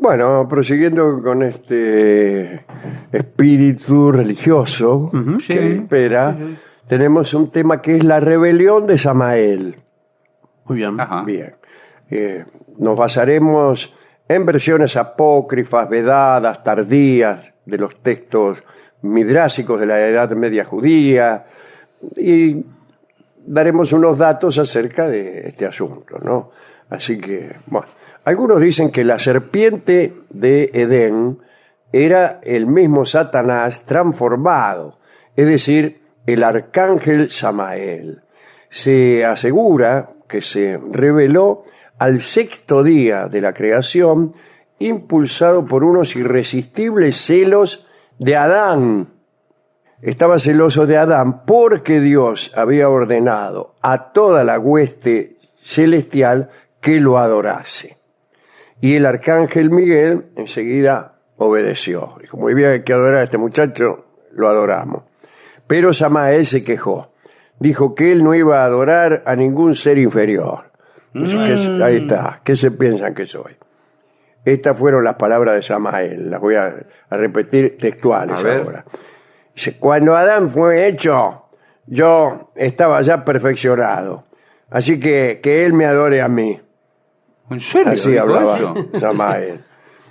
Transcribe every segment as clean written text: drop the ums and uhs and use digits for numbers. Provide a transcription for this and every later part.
Bueno, prosiguiendo con este espíritu religioso Sí. que impera, tenemos un tema que es la rebelión de Samael. Muy bien. Ajá. Bien. Nos basaremos en versiones apócrifas, vedadas, tardías de los textos midrásicos de la Edad Media judía y daremos unos datos acerca de este asunto, ¿no? Así que, bueno, algunos dicen que la serpiente de Edén era el mismo Satanás transformado, es decir, el arcángel Samael. Se asegura que se reveló al sexto día de la creación, impulsado por unos irresistibles celos de Adán. Estaba celoso de Adán porque Dios había ordenado a toda la hueste celestial que lo adorase. Y el arcángel Miguel enseguida obedeció. Dijo, muy bien, hay que adorar a este muchacho, lo adoramos. Pero Samael se quejó. Dijo que él no iba a adorar a ningún ser inferior. Ahí está, ¿qué se piensan que soy? Estas fueron las palabras de Samael, las voy a repetir textuales ahora. Dice, cuando Adán fue hecho, yo estaba ya perfeccionado, así que él me adore a mí. ¿En serio? Así dijo hablaba eso? Samael.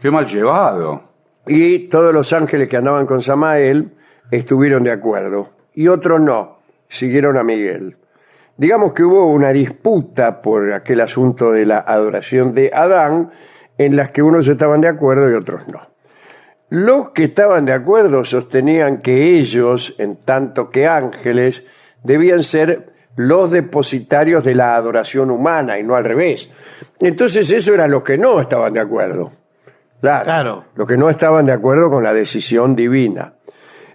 Qué mal llevado. Y todos los ángeles que andaban con Samael estuvieron de acuerdo, y otros no, siguieron a Miguel. Digamos que hubo una disputa por aquel asunto de la adoración de Adán, en las que unos estaban de acuerdo y otros no. Los que estaban de acuerdo sostenían que ellos, en tanto que ángeles, debían ser los depositarios de la adoración humana y no al revés. Entonces eso eran los que no estaban de acuerdo. Claro. Los que no estaban de acuerdo con la decisión divina.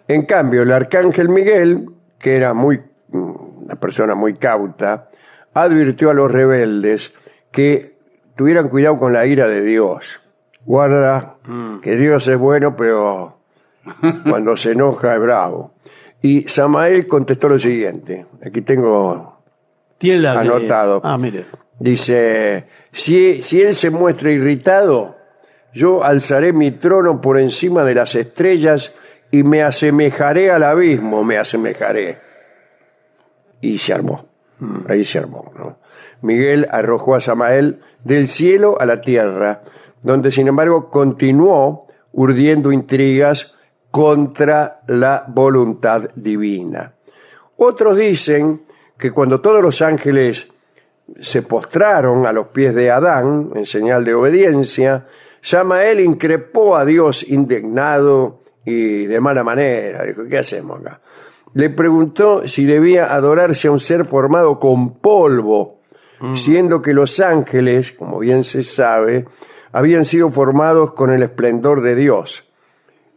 En cambio, el arcángel Miguel, que era una persona muy cauta, advirtió a los rebeldes que tuvieran cuidado con la ira de Dios. Guarda que Dios es bueno, pero cuando se enoja es bravo. Y Samael contestó lo siguiente. Aquí tengo anotado. Mire. Dice, si él se muestra irritado, yo alzaré mi trono por encima de las estrellas y me asemejaré al abismo, me asemejaré. Y se armó. Ahí se armó, ¿no? Miguel arrojó a Samael del cielo a la tierra, donde sin embargo continuó urdiendo intrigas contra la voluntad divina. Otros dicen que cuando todos los ángeles se postraron a los pies de Adán en señal de obediencia, Samael increpó a Dios indignado y de mala manera. Dijo, ¿qué hacemos acá? Le preguntó si debía adorarse a un ser formado con polvo, siendo que los ángeles, como bien se sabe, habían sido formados con el esplendor de Dios.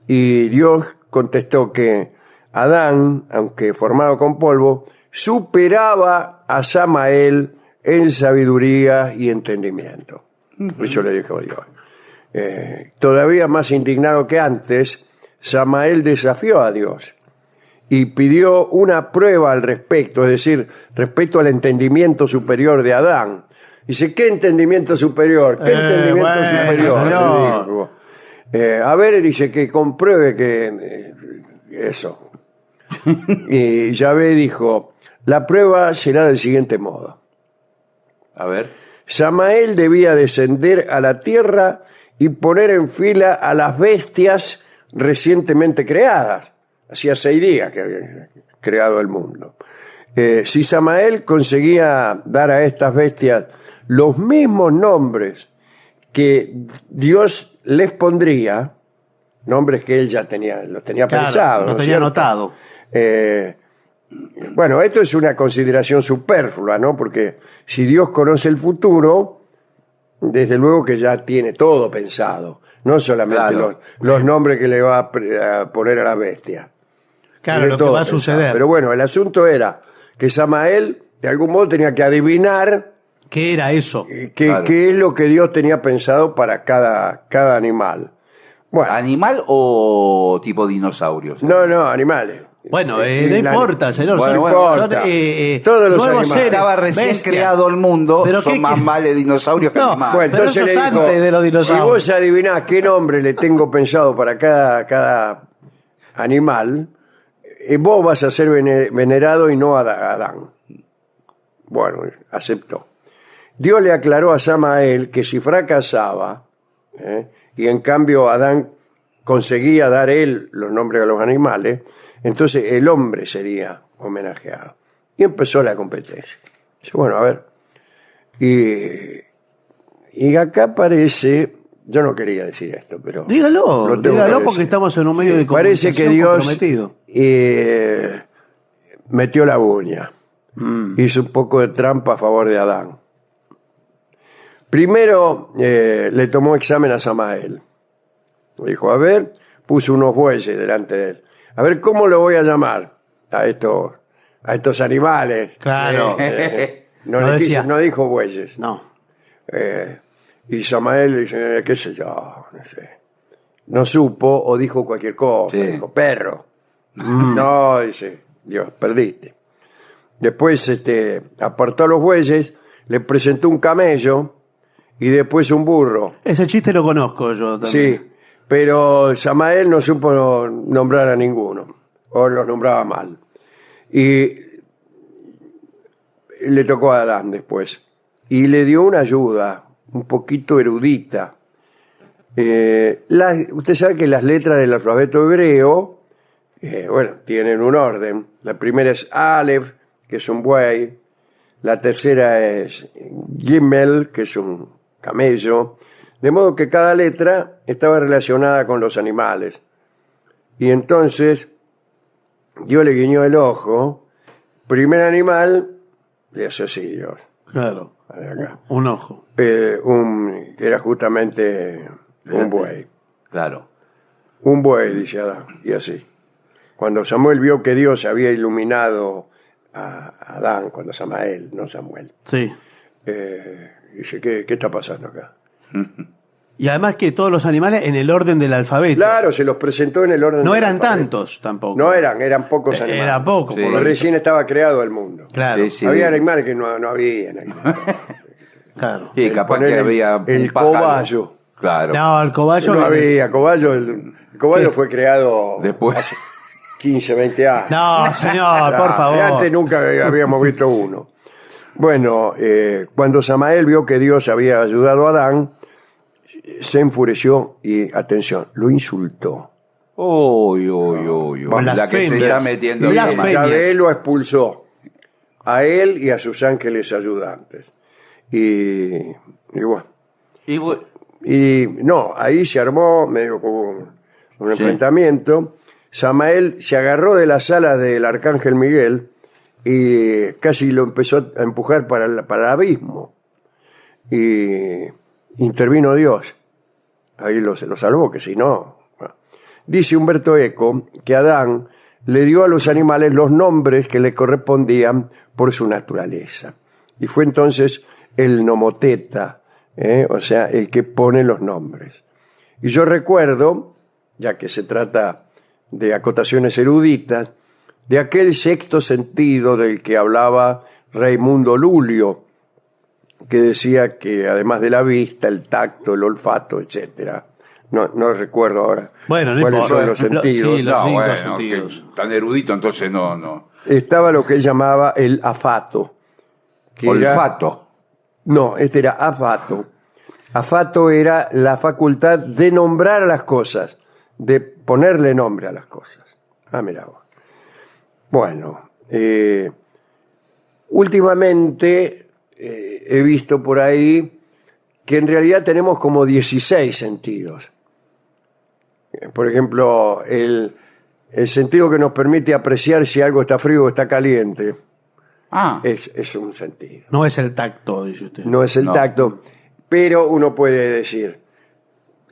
Y Dios contestó que Adán, aunque formado con polvo, superaba a Samael en sabiduría y entendimiento. Eso le dijo Dios. Todavía más indignado que antes, Samael desafió a Dios y pidió una prueba al respecto, es decir, respecto al entendimiento superior de Adán. Dice, ¿qué entendimiento superior? ¿Qué entendimiento superior? No. A ver, dice, que compruebe que eso. Y Yahvé dijo, la prueba será del siguiente modo. A ver. Samael debía descender a la tierra y poner en fila a las bestias recientemente creadas. Hacía 6 días que habían creado el mundo. Si Samael conseguía dar a estas bestias los mismos nombres que Dios les pondría, nombres que él ya los tenía pensados. Los tenía anotado. Bueno, esto es una consideración superflua, ¿no? Porque si Dios conoce el futuro, desde luego que ya tiene todo pensado, no solamente los nombres que le va a poner a la bestia. Claro, lo que va a suceder. Pero bueno, el asunto era que Samael, de algún modo, tenía que adivinar ¿qué era eso? qué es lo que Dios tenía pensado para cada animal. Bueno, ¿Animal o tipo dinosaurios? no, animales. Bueno, no importa, señor. Bueno, no bueno, importa. Son, Todos los nuevos animales. seres, Estaba recién bestias. creado el mundo, ¿Pero son qué más quiere? males dinosaurios que No, animales. Bueno, pero entonces eso le es dijo, antes de los si dinosaurios. vos adivinás qué nombre le tengo pensado para cada animal, vos vas a ser venerado y no Adán. Bueno, aceptó. Dios le aclaró a Samael que si fracasaba, y en cambio Adán conseguía dar él los nombres a los animales, entonces el hombre sería homenajeado. Y empezó la competencia. Dice, bueno, a ver. Y acá parece, yo no quería decir esto, pero... Dígalo, lo tengo dígalo que porque decir. estamos en un medio de Parece comunicación que Dios comprometido. metió la uña. Hizo un poco de trampa a favor de Adán. Primero le tomó examen a Samael. Dijo, a ver, puso unos bueyes delante de él. A ver, ¿cómo lo voy a llamar a estos animales? Claro. No, No le decía. no dijo bueyes. No. Y Samael dice, qué sé yo, no sé. No supo o dijo cualquier cosa. Sí. Dijo, perro. No, dice, Dios, perdiste. Después apartó a los bueyes, le presentó un camello y después un burro. Ese chiste lo conozco yo también. Sí, pero Samael no supo nombrar a ninguno, o los nombraba mal. Y le tocó a Adán después. Y le dio una ayuda, un poquito erudita. Usted sabe que las letras del alfabeto hebreo, tienen un orden. La primera es Aleph, que es un buey. La tercera es Gimel, que es un camello. De modo que cada letra estaba relacionada con los animales. Y entonces Dios le guiñó el ojo. Primer animal, y eso sí, Dios. Claro. Acá. Un ojo. Era justamente un buey. Claro. Un buey, dice Adán, y así. Cuando Samuel vio que Dios había iluminado a Adán, cuando Samael, no Samuel, Sí. dice, ¿qué está pasando acá? Y además que todos los animales en el orden del alfabeto. Claro, se los presentó en el orden. No del eran alfabeto. tantos tampoco. No eran pocos animales. Era poco, Sí. por lo Porque visto. recién estaba creado el mundo. Claro, Sí, sí. Había animales que no había. claro. Sí, capaz Poner que había el un pájaro. cobayo. Claro. No, el cobayo. No había cobayo. El cobayo ¿Qué? fue creado Después. hace 15, 20 años. No, señor, por favor. Antes nunca habíamos visto uno. Bueno, cuando Samael vio que Dios había ayudado a Adán, se enfureció y, atención, lo insultó. Uy, uy, uy, uy. La que se Blasfemias. está metiendo. Y Blasfemias. Yahvé lo expulsó, a él y a sus ángeles ayudantes. Y bueno. Y bu- Y no, ahí se armó medio como un enfrentamiento. Samael se agarró de las alas del arcángel Miguel y casi lo empezó a empujar para el abismo. Y intervino Dios. Ahí lo salvó, que si no... Bueno. Dice Humberto Eco que Adán le dio a los animales los nombres que le correspondían por su naturaleza. Y fue entonces el nomoteta, o sea, el que pone los nombres. Y yo recuerdo, ya que se trata de acotaciones eruditas, de aquel sexto sentido del que hablaba Raimundo Lulio, que decía que además de la vista, el tacto, el olfato, etcétera. No recuerdo ahora Bueno, no cuáles importa. son los sentidos. Sí, los No, cinco bueno, sentidos. que tan erudito, entonces no. Estaba lo que él llamaba el afato. Que Olfato. No, este era afato. Afato era la facultad de nombrar a las cosas, de ponerle nombre a las cosas. Mira vos. Bueno, últimamente he visto por ahí que en realidad tenemos como 16 sentidos. Por ejemplo, el sentido que nos permite apreciar si algo está frío o está caliente es un sentido. No es el tacto, dice usted. No es el No. tacto, pero uno puede decir,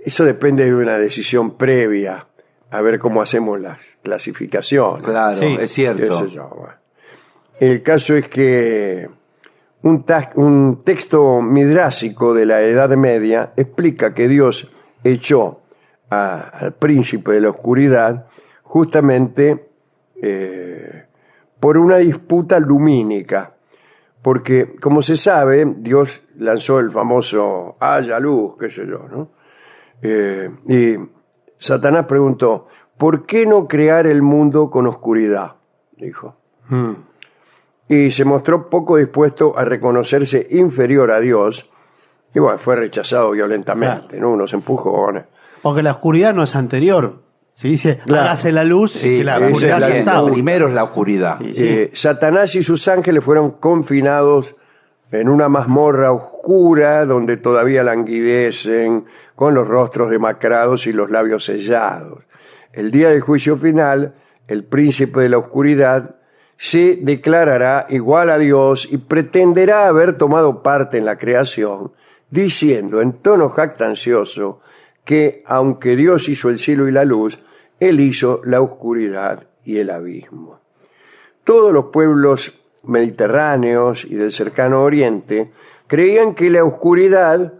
eso depende de una decisión previa, a ver cómo hacemos las clasificaciones. Claro, Sí. es Qué cierto. sé yo, bueno. El caso es que un texto midrásico de la Edad Media explica que Dios echó al príncipe de la oscuridad justamente por una disputa lumínica. Porque, como se sabe, Dios lanzó el famoso haya luz, qué sé yo, ¿no? Y Satanás preguntó, ¿por qué no crear el mundo con oscuridad? Dijo. Y se mostró poco dispuesto a reconocerse inferior a Dios, y bueno, fue rechazado violentamente, Claro. ¿no? Unos empujones. Porque la oscuridad no es anterior. Se dice, Claro. hágase la luz, Sí, es que la esa oscuridad es la ya estaba. primero es la oscuridad. Sí, sí. Satanás y sus ángeles fueron confinados en una mazmorra oscura donde todavía languidecen con los rostros demacrados y los labios sellados. El día del juicio final, el príncipe de la oscuridad se declarará igual a Dios y pretenderá haber tomado parte en la creación, diciendo en tono jactancioso que, aunque Dios hizo el cielo y la luz, Él hizo la oscuridad y el abismo. Todos los pueblos mediterráneos y del cercano oriente creían que la oscuridad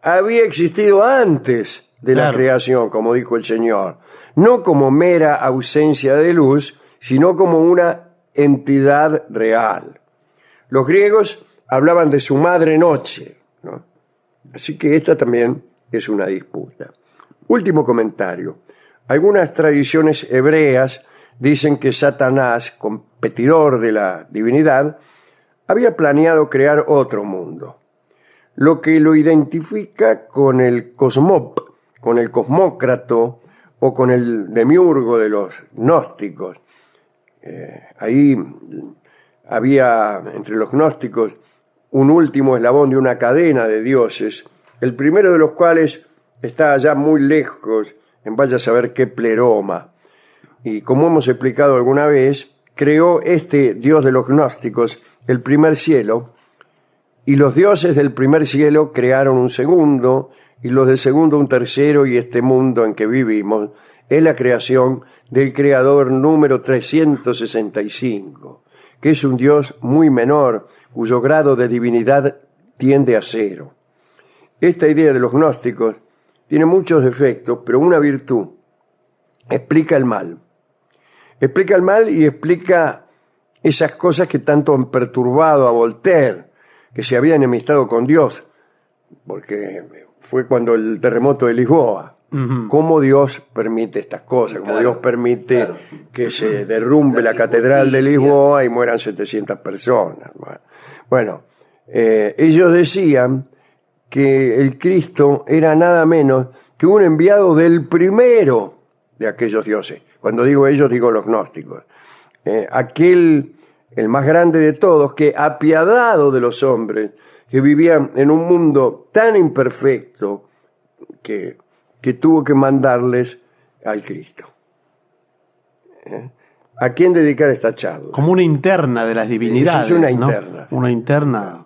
había existido antes de la Claro. creación, como dijo el Señor, no como mera ausencia de luz, sino como una entidad real. Los griegos hablaban de su madre noche, ¿no? Así que esta también es una disputa. Último comentario. Algunas tradiciones hebreas dicen que Satanás, competidor de la divinidad, había planeado crear otro mundo, lo que lo identifica con el cosmop, con el cosmócrato o con el demiurgo de los gnósticos. Ahí había entre los gnósticos un último eslabón de una cadena de dioses, el primero de los cuales está allá muy lejos, en vaya a saber qué pleroma. Y como hemos explicado alguna vez, creó este dios de los gnósticos el primer cielo, y los dioses del primer cielo crearon un segundo, y los del segundo un tercero, y este mundo en que vivimos es la creación del creador número 365, que es un dios muy menor, cuyo grado de divinidad tiende a cero. Esta idea de los gnósticos tiene muchos defectos, pero una virtud: explica el mal. Explica el mal y explica esas cosas que tanto han perturbado a Voltaire, que se había enemistado con Dios, porque fue cuando el terremoto de Lisboa. ¿Cómo Dios permite estas cosas? ¿Cómo Dios permite que se derrumbe la catedral de Lisboa y mueran 700 personas? Bueno, ellos decían que el Cristo era nada menos que un enviado del primero de aquellos dioses. Cuando digo ellos, digo los gnósticos. Aquel, el más grande de todos, que apiadado de los hombres, que vivían en un mundo tan imperfecto que tuvo que mandarles al Cristo. ¿A quién dedicar esta charla? Como una interna de las divinidades. Sí, es una ¿no? interna. Una interna.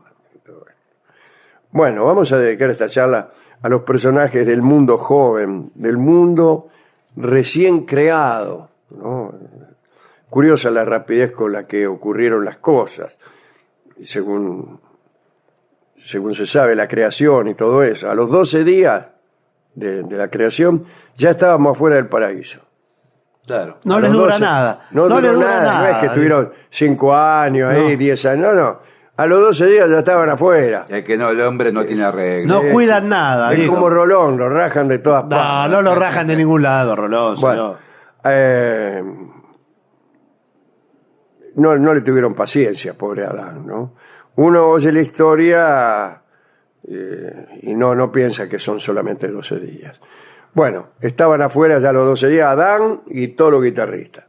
Bueno, vamos a dedicar esta charla a los personajes del mundo joven, del mundo recién creado, ¿no? Curiosa la rapidez con la que ocurrieron las cosas, según se sabe, la creación y todo eso. A los 12 días de la creación ya estábamos afuera del paraíso. Claro. No A les los dura 12 nada. No les duró dura nada. No es que estuvieron 5 años ahí, No. 10 años. No. A los 12 días ya estaban afuera. Es que no, el hombre no tiene arreglo. No cuidan nada. Es dijo. como Rolón, lo rajan de todas No, partes. no lo rajan de ningún lado, Rolón. Bueno, señor. no le tuvieron paciencia, pobre Adán, ¿no? Uno oye la historia y no piensa que son solamente 12 días. Bueno, estaban afuera ya los 12 días Adán y todos los guitarristas.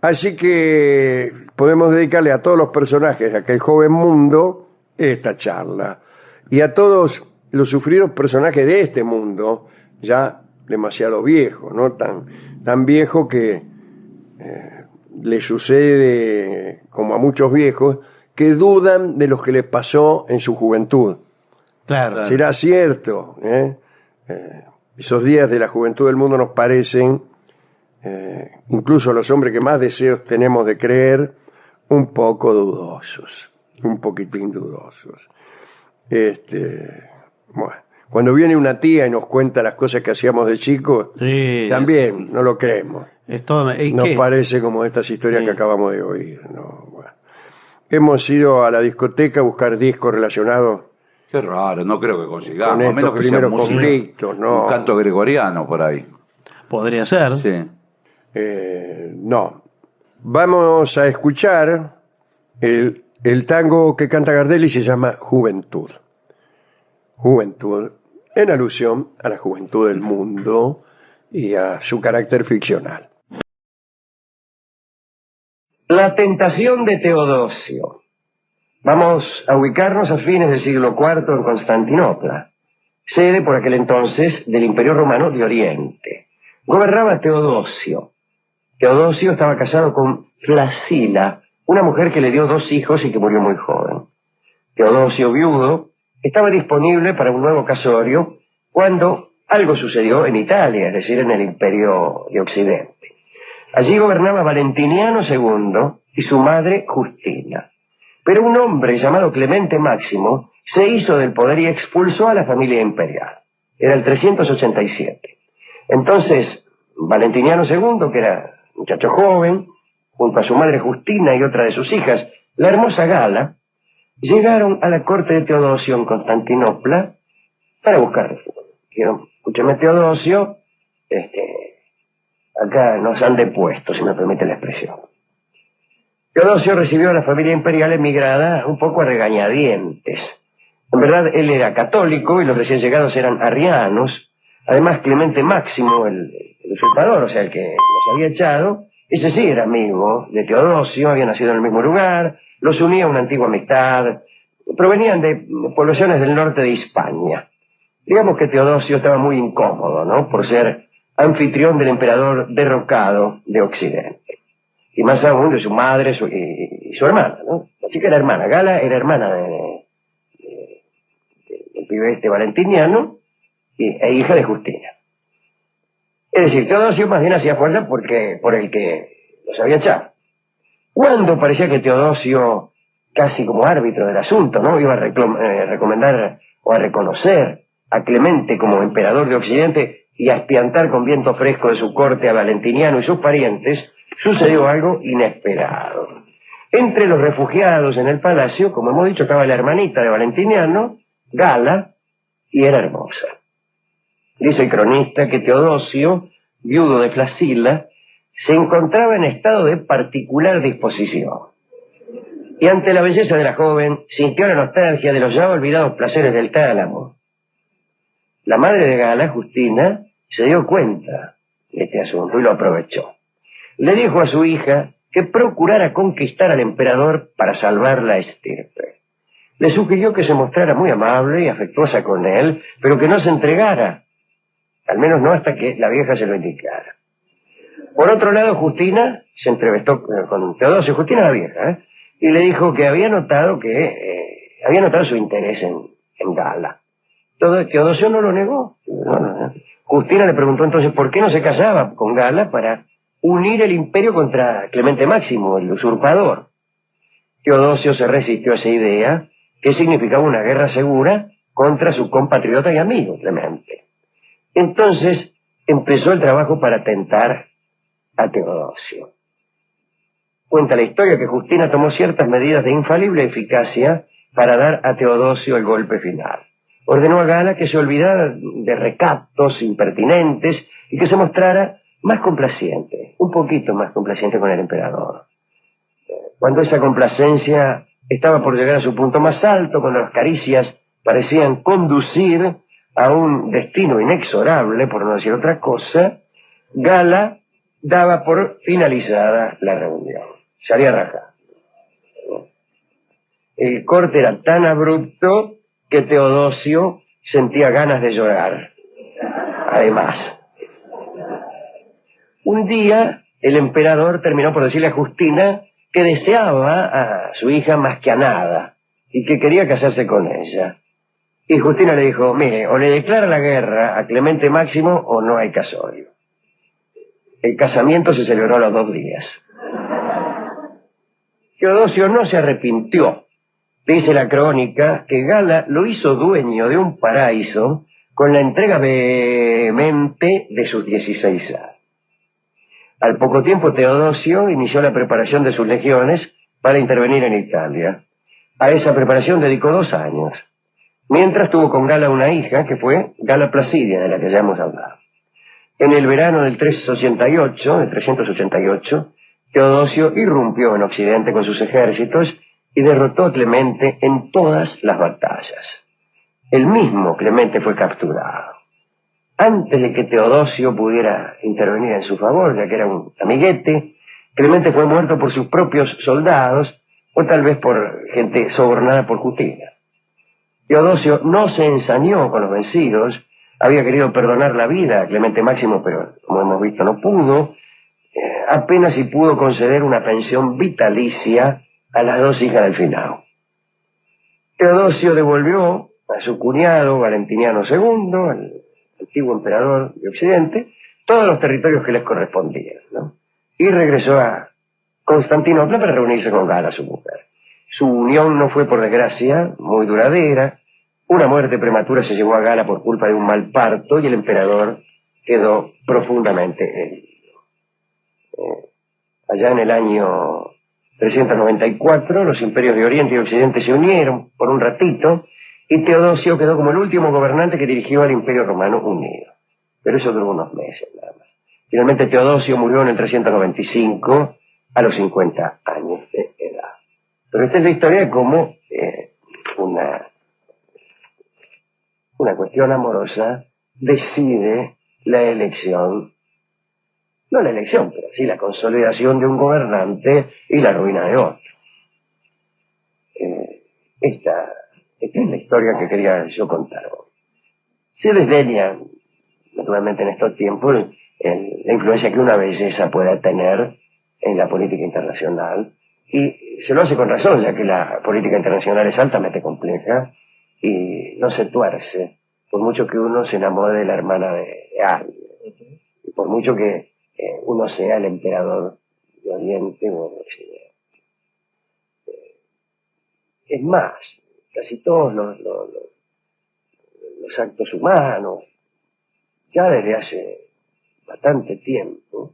Así que podemos dedicarle a todos los personajes de aquel joven mundo esta charla. Y a todos los sufridos personajes de este mundo, ya demasiado viejo, ¿no? Tan viejo que le sucede, como a muchos viejos, que dudan de lo que les pasó en su juventud. Claro. ¿Será cierto? Esos días de la juventud del mundo nos parecen, incluso a los hombres que más deseos tenemos de creer, un poco dudosos, un poquitín dudosos. Bueno, cuando viene una tía y nos cuenta las cosas que hacíamos de chicos, Sí, también no lo creemos. Es todo. ¿Y No qué? parece como estas historias Sí. que acabamos de oír. No, bueno. Hemos ido a la discoteca a buscar discos relacionados Qué raro, no creo que con consigamos, a estos menos que sea primeros música. conflictos, Un no. canto gregoriano por ahí. Podría ser. Sí. No. Vamos a escuchar el tango que canta Gardel y se llama Juventud. Juventud, en alusión a la juventud del mundo y a su carácter ficcional. La tentación de Teodosio. Vamos a ubicarnos a fines del siglo IV en Constantinopla, sede por aquel entonces del Imperio Romano de Oriente. Gobernaba Teodosio. Teodosio estaba casado con Flasila, una mujer que le dio 2 hijos y que murió muy joven. Teodosio, viudo, estaba disponible para un nuevo casorio cuando algo sucedió en Italia, es decir, en el Imperio de Occidente. Allí gobernaba Valentiniano II y su madre Justina. Pero un hombre llamado Clemente Máximo se hizo del poder y expulsó a la familia imperial. Era el 387. Entonces, Valentiniano II, que era un muchacho joven, junto a su madre Justina y otra de sus hijas, la hermosa Gala, llegaron a la corte de Teodosio en Constantinopla para buscar refugio. Dijeron, escúchame Teodosio, acá nos han depuesto, si me permite la expresión. Teodosio recibió a la familia imperial emigrada un poco a regañadientes. En verdad, él era católico y los recién llegados eran arrianos. Además, Clemente Máximo, el usurpador, o sea, el que los había echado, ese sí era amigo de Teodosio, había nacido en el mismo lugar, los unía una antigua amistad, provenían de poblaciones del norte de Hispania. Digamos que Teodosio estaba muy incómodo, ¿no?, por ser anfitrión del emperador derrocado de Occidente. Y más aún de su madre y su hermana, ¿no? La chica era hermana, Gala era hermana del pibe Valentiniano e hija de Justina. Es decir, Teodosio más bien hacía fuerza por el que los había echado. Cuando parecía que Teodosio, casi como árbitro del asunto, ¿no?, iba a recomendar o a reconocer a Clemente como emperador de Occidente y a espiantar con viento fresco de su corte a Valentiniano y sus parientes, sucedió algo inesperado. Entre los refugiados en el palacio, como hemos dicho, estaba la hermanita de Valentiniano, Gala, y era hermosa. Dice el cronista que Teodosio, viudo de Flasila, se encontraba en estado de particular disposición. Y ante la belleza de la joven, sintió la nostalgia de los ya olvidados placeres del tálamo. La madre de Gala, Justina, se dio cuenta de este asunto y lo aprovechó. Le dijo a su hija que procurara conquistar al emperador para salvar la estirpe. Le sugirió que se mostrara muy amable y afectuosa con él, pero que no se entregara, al menos no hasta que la vieja se lo indicara. Por otro lado, Justina se entrevistó con Teodosio, Justina la vieja, y le dijo que había notado su interés en Gala. Teodosio no lo negó. No. Justina le preguntó entonces por qué no se casaba con Gala para unir el imperio contra Clemente Máximo, el usurpador. Teodosio se resistió a esa idea, que significaba una guerra segura contra su compatriota y amigo Clemente. Entonces empezó el trabajo para tentar a Teodosio. Cuenta la historia que Justina tomó ciertas medidas de infalible eficacia para dar a Teodosio el golpe final. Ordenó a Gala que se olvidara de recatos impertinentes y que se mostrara más complaciente, un poquito más complaciente con el emperador. Cuando esa complacencia estaba por llegar a su punto más alto, cuando las caricias parecían conducir a un destino inexorable, por no decir otra cosa, Gala daba por finalizada la reunión. Salía rajada. El corte era tan abrupto que Teodosio sentía ganas de llorar. Además, un día el emperador terminó por decirle a Justina que deseaba a su hija más que a nada y que quería casarse con ella. Y Justina le dijo, mire, o le declara la guerra a Clemente Máximo o no hay casorio. El casamiento se celebró a los 2 días. Teodosio no se arrepintió. Dice la crónica que Gala lo hizo dueño de un paraíso con la entrega vehemente de sus 16 años. Al poco tiempo Teodosio inició la preparación de sus legiones para intervenir en Italia. A esa preparación dedicó 2 años. Mientras tuvo con Gala una hija, que fue Gala Placidia, de la que ya hemos hablado. En el verano del 388, Teodosio irrumpió en Occidente con sus ejércitos y derrotó a Clemente en todas las batallas. El mismo Clemente fue capturado. Antes de que Teodosio pudiera intervenir en su favor, ya que era un amiguete, Clemente fue muerto por sus propios soldados o tal vez por gente sobornada por Justina. Teodosio no se ensañó con los vencidos, había querido perdonar la vida a Clemente Máximo, pero como hemos visto no pudo, apenas si pudo conceder una pensión vitalicia a las 2 hijas del finado. Teodosio devolvió a su cuñado Valentiniano II, el antiguo emperador de Occidente, todos los territorios que les correspondían, ¿no? Y regresó a Constantinopla para reunirse con Gala, su mujer. Su unión no fue, por desgracia, muy duradera. Una muerte prematura se llevó a Gala por culpa de un mal parto y el emperador quedó profundamente herido. Allá en el año 394, los imperios de Oriente y Occidente se unieron por un ratito y Teodosio quedó como el último gobernante que dirigió al Imperio Romano unido. Pero eso duró unos meses nada más. Finalmente Teodosio murió en el 395 a los 50 años de edad. Pero esta es la historia de cómo una cuestión amorosa decide la elección, no la elección, pero sí la consolidación de un gobernante y la ruina de otro. Esta es la historia que quería yo contar hoy. Se desdeña, naturalmente en estos tiempos, la influencia que una belleza pueda tener en la política internacional, y se lo hace con razón, ya que la política internacional es altamente compleja y no se tuerce, por mucho que uno se enamore de la hermana de alguien, y por mucho que uno sea el emperador de Oriente o de Occidente. Es más, casi todos los actos humanos, ya desde hace bastante tiempo,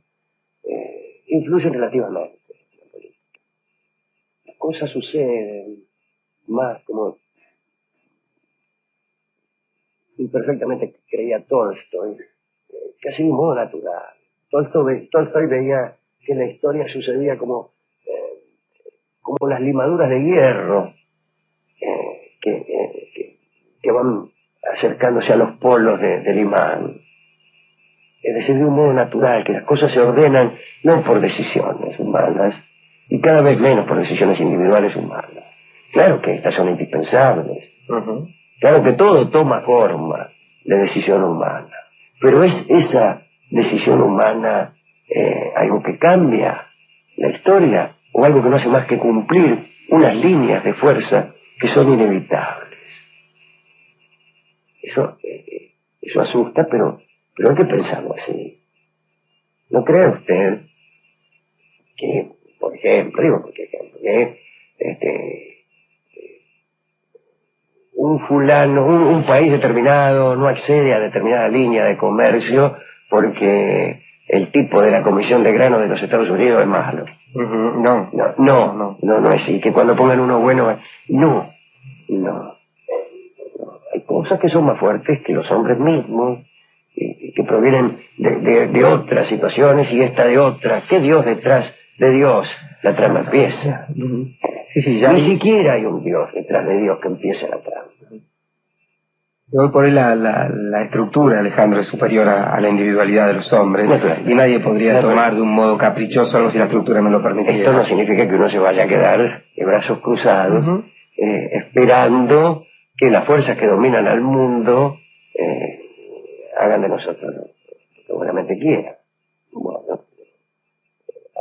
influyen relativamente en la política. Las cosas suceden más como imperfectamente creía Tolstoy, casi de un modo natural. Tolstoy veía que la historia sucedía como las limaduras de hierro que van acercándose a los polos del imán. Es decir, de un modo natural, que las cosas se ordenan no por decisiones humanas, y cada vez menos por decisiones individuales humanas. Claro que estas son indispensables. Claro que todo toma forma de decisión humana. Pero es esa decisión humana algo que cambia la historia, o algo que no hace más que cumplir unas líneas de fuerza que son inevitables. Eso asusta, pero hay que pensarlo así. ¿No cree usted que, por ejemplo, un fulano, un país determinado no accede a determinada línea de comercio porque el tipo de la Comisión de Grano de los Estados Unidos es malo? No es así. Que cuando pongan uno bueno, no. Hay cosas que son más fuertes que los hombres mismos, y que provienen de otras situaciones y esta de otras. ¿Qué Dios detrás de Dios? La trama empieza. Ni siquiera hay un Dios detrás de Dios que empiece la trama. Hoy por hoy la estructura, Alejandro, es superior a la individualidad de los hombres, y nadie podría tomar de un modo caprichoso algo si la estructura no lo permitiera. Esto no significa que uno se vaya a quedar de brazos cruzados, esperando que las fuerzas que dominan al mundo hagan de nosotros lo que buenamente quieran. Bueno,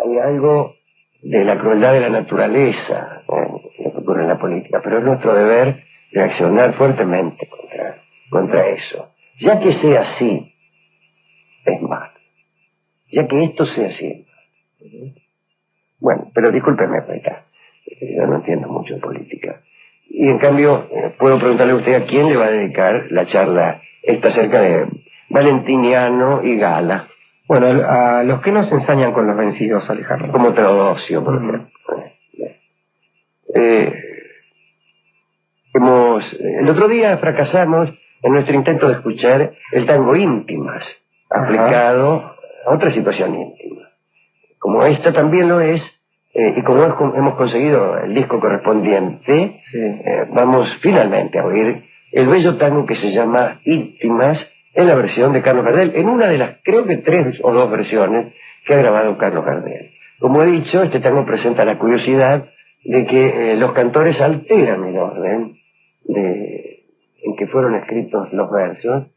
hay algo de la crueldad de la naturaleza lo que ocurre en la política, pero es nuestro deber reaccionar fuertemente contra eso. Ya que sea así, es malo. Ya que esto sea así, es malo. Bueno, pero discúlpeme, yo no entiendo mucho de política. Y en cambio, puedo preguntarle a usted a quién le va a dedicar la charla esta acerca de Valentiniano y Gala. Bueno, a los que nos ensañan con los vencidos, Alejandro. Como Teodosio, por ejemplo. El otro día fracasamos en nuestro intento de escuchar el tango Íntimas, aplicado a otra situación íntima. Como esta también lo es, y como hemos conseguido el disco correspondiente, vamos finalmente a oír el bello tango que se llama Íntimas, en la versión de Carlos Gardel, en una de las, creo que 3 o 2 versiones que ha grabado Carlos Gardel. Como he dicho, este tango presenta la curiosidad de que los cantores alteran el orden en que fueron escritos los versos,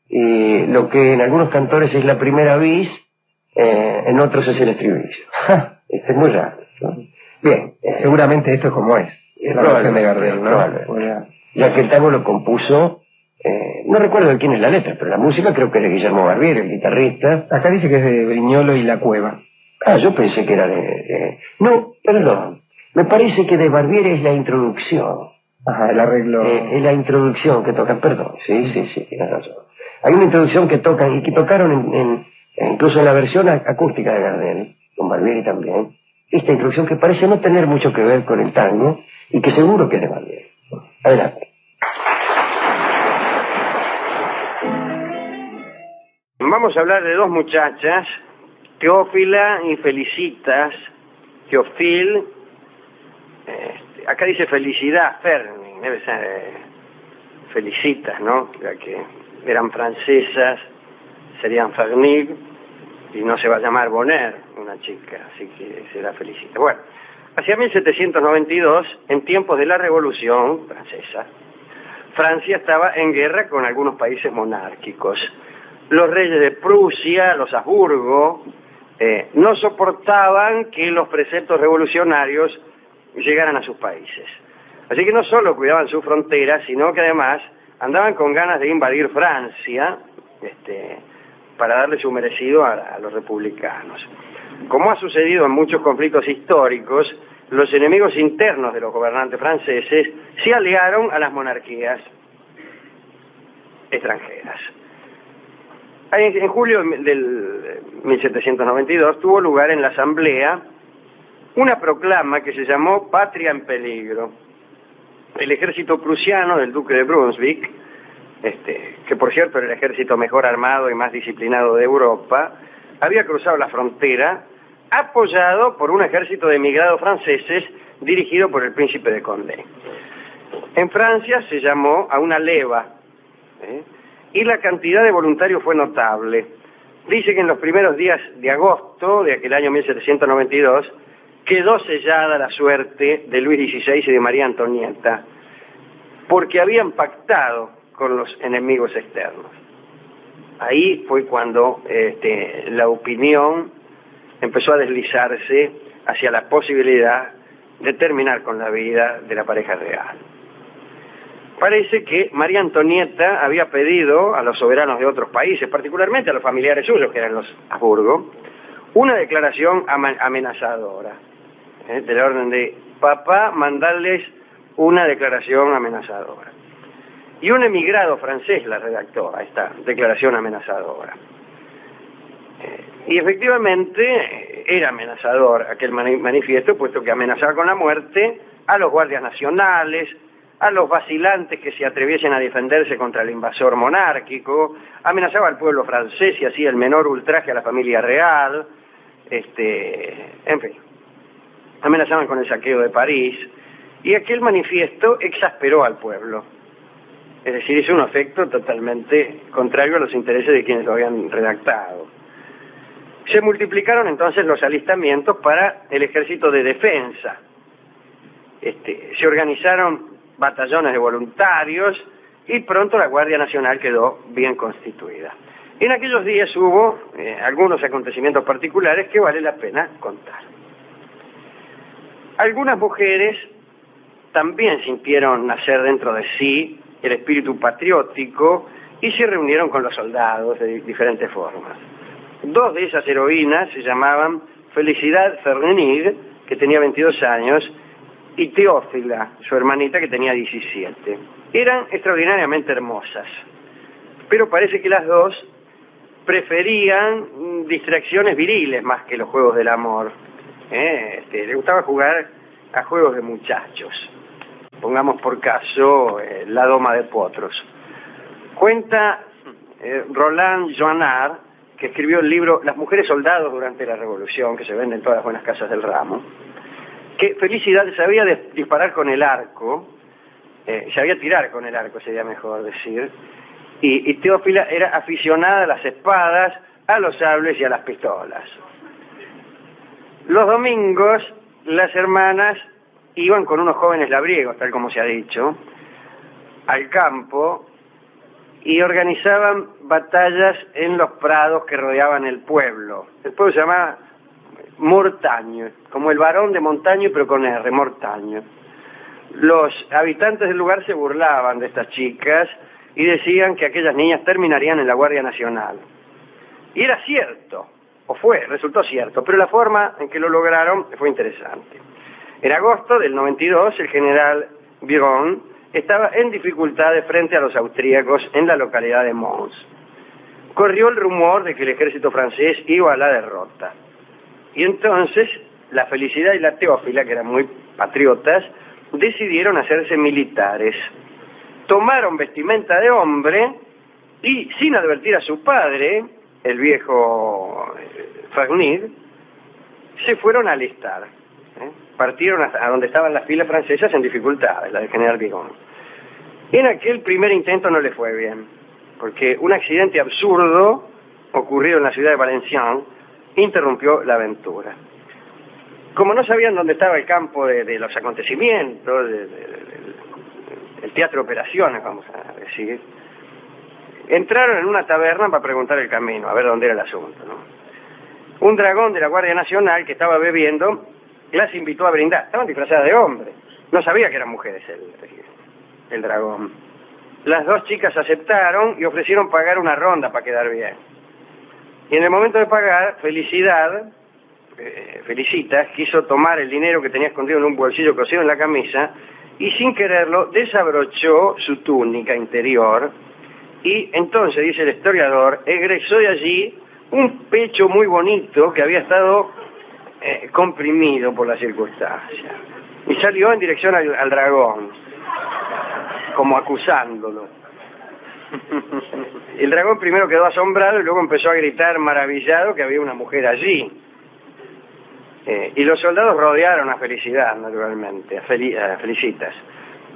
y lo que en algunos cantores es la primera bis, en otros es el estribillo. Este es muy raro, ¿no? Bien, Seguramente esto es como es. La versión de Gardel, ¿no? Ya que el tango lo compuso, no recuerdo de quién es la letra, pero la música creo que es de Guillermo Barbieri, el guitarrista. Acá dice que es de Briñolo y La Cueva. Ah, yo pensé que era No, perdón. Me parece que de Barbieri es la introducción. Ajá, el arreglo. Es la introducción que tocan, perdón. Sí, tienes razón. Hay una introducción que tocan, y que tocaron incluso en la versión acústica de Gardel, con Barbieri también. Esta introducción que parece no tener mucho que ver con el tango, y que seguro que es de Barbieri. Adelante. Vamos a hablar de 2 muchachas, Teófila y Felicitas. Teofil, acá dice Felicidad, Fermi, debe ser Felicitas, ¿no? Ya que eran francesas, serían Fernig, y no se va a llamar Bonheur, una chica, así que será Felicitas. Bueno, hacia 1792, en tiempos de la Revolución Francesa, Francia estaba en guerra con algunos países monárquicos. Los reyes de Prusia, los Habsburgo, no soportaban que los preceptos revolucionarios llegaran a sus países. Así que no solo cuidaban sus fronteras, sino que además andaban con ganas de invadir Francia, para darle su merecido a los republicanos. Como ha sucedido en muchos conflictos históricos, los enemigos internos de los gobernantes franceses se aliaron a las monarquías extranjeras. En julio del 1792 tuvo lugar en la Asamblea una proclama que se llamó Patria en Peligro. El ejército prusiano del duque de Brunswick, que por cierto era el ejército mejor armado y más disciplinado de Europa, había cruzado la frontera apoyado por un ejército de emigrados franceses dirigido por el príncipe de Condé. En Francia se llamó a una leva, y la cantidad de voluntarios fue notable. Dice que en los primeros días de agosto de aquel año 1792 quedó sellada la suerte de Luis XVI y de María Antonieta, porque habían pactado con los enemigos externos. Ahí fue cuando la opinión empezó a deslizarse hacia la posibilidad de terminar con la vida de la pareja real. Parece que María Antonieta había pedido a los soberanos de otros países, particularmente a los familiares suyos, que eran los Habsburgo, una declaración amenazadora, del orden de: papá, mandarles una declaración amenazadora. Y un emigrado francés la redactó a esta declaración amenazadora. Y efectivamente era amenazador aquel manifiesto, puesto que amenazaba con la muerte a los guardias nacionales, a los vacilantes que se atreviesen a defenderse contra el invasor monárquico, amenazaba al pueblo francés y hacía el menor ultraje a la familia real, en fin, amenazaban con el saqueo de París, y aquel manifiesto exasperó al pueblo. Es decir, hizo un efecto totalmente contrario a los intereses de quienes lo habían redactado. Se multiplicaron entonces los alistamientos para el ejército de defensa. Se organizaron batallones de voluntarios y pronto la Guardia Nacional quedó bien constituida. En aquellos días hubo algunos acontecimientos particulares que vale la pena contar. Algunas mujeres también sintieron nacer dentro de sí el espíritu patriótico y se reunieron con los soldados de diferentes formas. 2 de esas heroínas se llamaban Felicidad Fernig, que tenía 22 años, y Teófila, su hermanita, que tenía 17. Eran extraordinariamente hermosas, pero parece que las dos preferían distracciones viriles más que los juegos del amor. Le gustaba jugar a juegos de muchachos. Pongamos por caso la doma de potros. Cuenta Roland Joannard, que escribió el libro Las mujeres soldados durante la Revolución, que se vende en todas las buenas casas del ramo, que Felicidad sabía disparar con el arco, sabía tirar con el arco, sería mejor decir, y Teófila era aficionada a las espadas, a los sables y a las pistolas. Los domingos, las hermanas iban con unos jóvenes labriegos, tal como se ha dicho, al campo y organizaban batallas en los prados que rodeaban el pueblo. El pueblo se llamaba Mortagne, como el varón de Montaño, pero con R, Mortagne. Los habitantes del lugar se burlaban de estas chicas y decían que aquellas niñas terminarían en la Guardia Nacional. Y era cierto, resultó cierto, pero la forma en que lo lograron fue interesante. En agosto del 92, el general Biron estaba en dificultades frente a los austríacos en la localidad de Mons. Corrió el rumor de que el ejército francés iba a la derrota. Y entonces, la Felicidad y la Teófila, que eran muy patriotas, decidieron hacerse militares. Tomaron vestimenta de hombre y, sin advertir a su padre, el viejo Fagnier, se fueron a alistar. Partieron a donde estaban las filas francesas en dificultades, la del general Biron. En aquel primer intento no le fue bien, porque un accidente absurdo ocurrido en la ciudad de Valenciennes interrumpió la aventura. Como no sabían dónde estaba el campo de los acontecimientos, el teatro de operaciones, vamos a decir, entraron en una taberna para preguntar el camino, a ver dónde era el asunto, ¿no? Un dragón de la Guardia Nacional que estaba bebiendo las invitó a brindar. Estaban disfrazadas de hombre. No sabía que eran mujeres el dragón. Las dos chicas aceptaron y ofrecieron pagar una ronda para quedar bien. Y en el momento de pagar, Felicitas quiso tomar el dinero que tenía escondido en un bolsillo cosido en la camisa y sin quererlo desabrochó su túnica interior y entonces, dice el historiador, egresó de allí un pecho muy bonito que había estado comprimido por la circunstancia. Y salió en dirección al dragón, como acusándolo. El dragón primero quedó asombrado y luego empezó a gritar maravillado que había una mujer allí. Y los soldados rodearon a Felicidad, naturalmente, a Felicitas.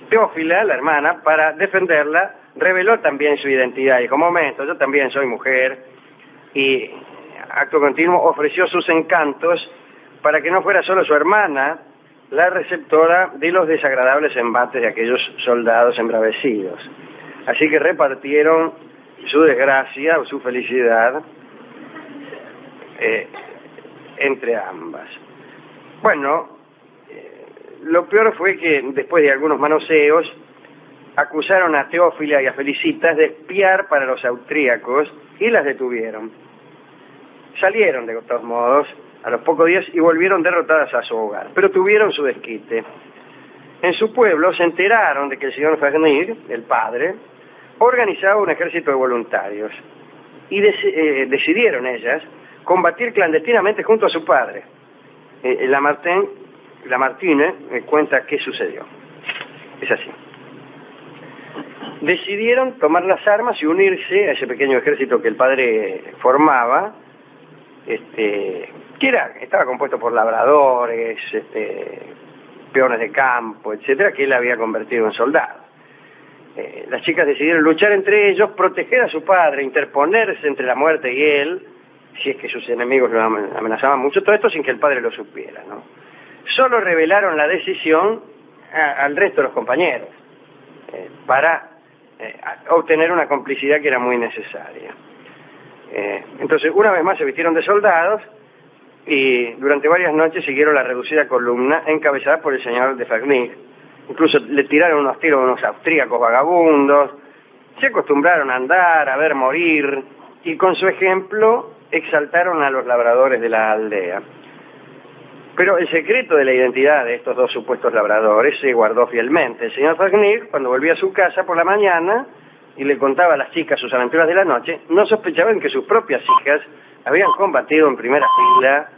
Teófila, la hermana, para defenderla, reveló también su identidad. Y dijo, momento, yo también soy mujer. Y acto continuo ofreció sus encantos para que no fuera solo su hermana la receptora de los desagradables embates de aquellos soldados embravecidos. Así que repartieron su desgracia o su felicidad entre ambas. Bueno, lo peor fue que después de algunos manoseos acusaron a Teófila y a Felicitas de espiar para los austríacos y las detuvieron. Salieron de todos modos a los pocos días y volvieron derrotadas a su hogar, pero tuvieron su desquite. En su pueblo se enteraron de que el señor Fagnier, el padre, organizaba un ejército de voluntarios y decidieron ellas combatir clandestinamente junto a su padre. Lamartine cuenta qué sucedió. Es así. Decidieron tomar las armas y unirse a ese pequeño ejército que el padre formaba, que estaba compuesto por labradores, peones de campo, etcétera, que él había convertido en soldados. Las chicas decidieron luchar entre ellos, proteger a su padre, interponerse entre la muerte y él, si es que sus enemigos lo amenazaban mucho, todo esto sin que el padre lo supiera, ¿no? Solo revelaron la decisión al resto de los compañeros, para obtener una complicidad que era muy necesaria. Entonces, una vez más se vistieron de soldados y durante varias noches siguieron la reducida columna encabezada por el señor de Fagnier. Incluso le tiraron unos tiros a unos austríacos vagabundos, se acostumbraron a andar, a ver morir, y con su ejemplo exaltaron a los labradores de la aldea. Pero el secreto de la identidad de estos dos supuestos labradores se guardó fielmente. El señor Fagnier, cuando volvía a su casa por la mañana, y le contaba a las chicas sus aventuras de la noche, no sospechaban que sus propias hijas habían combatido en primera fila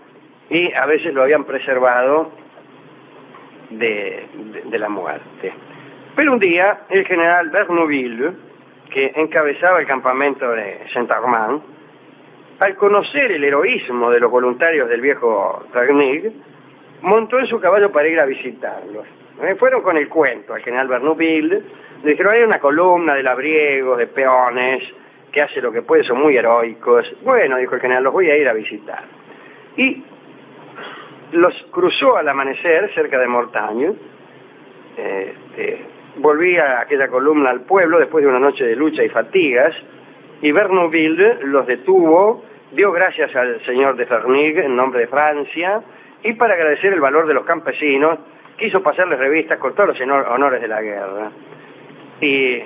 y a veces lo habían preservado de la muerte. Pero un día el general Bernouville, que encabezaba el campamento de Saint-Armand, al conocer el heroísmo de los voluntarios del viejo Fernig, montó en su caballo para ir a visitarlos. Fueron con el cuento al general Bernouville, le dijeron, hay una columna de labriegos, de peones, que hace lo que puede, son muy heroicos. Bueno, dijo el general, los voy a ir a visitar. Y los cruzó al amanecer cerca de Mortagne. Volvía aquella columna al pueblo después de una noche de lucha y fatigas, y Bernouville los detuvo, dio gracias al señor de Fernig en nombre de Francia, y para agradecer el valor de los campesinos, quiso pasarles revistas con todos los honores de la guerra. Y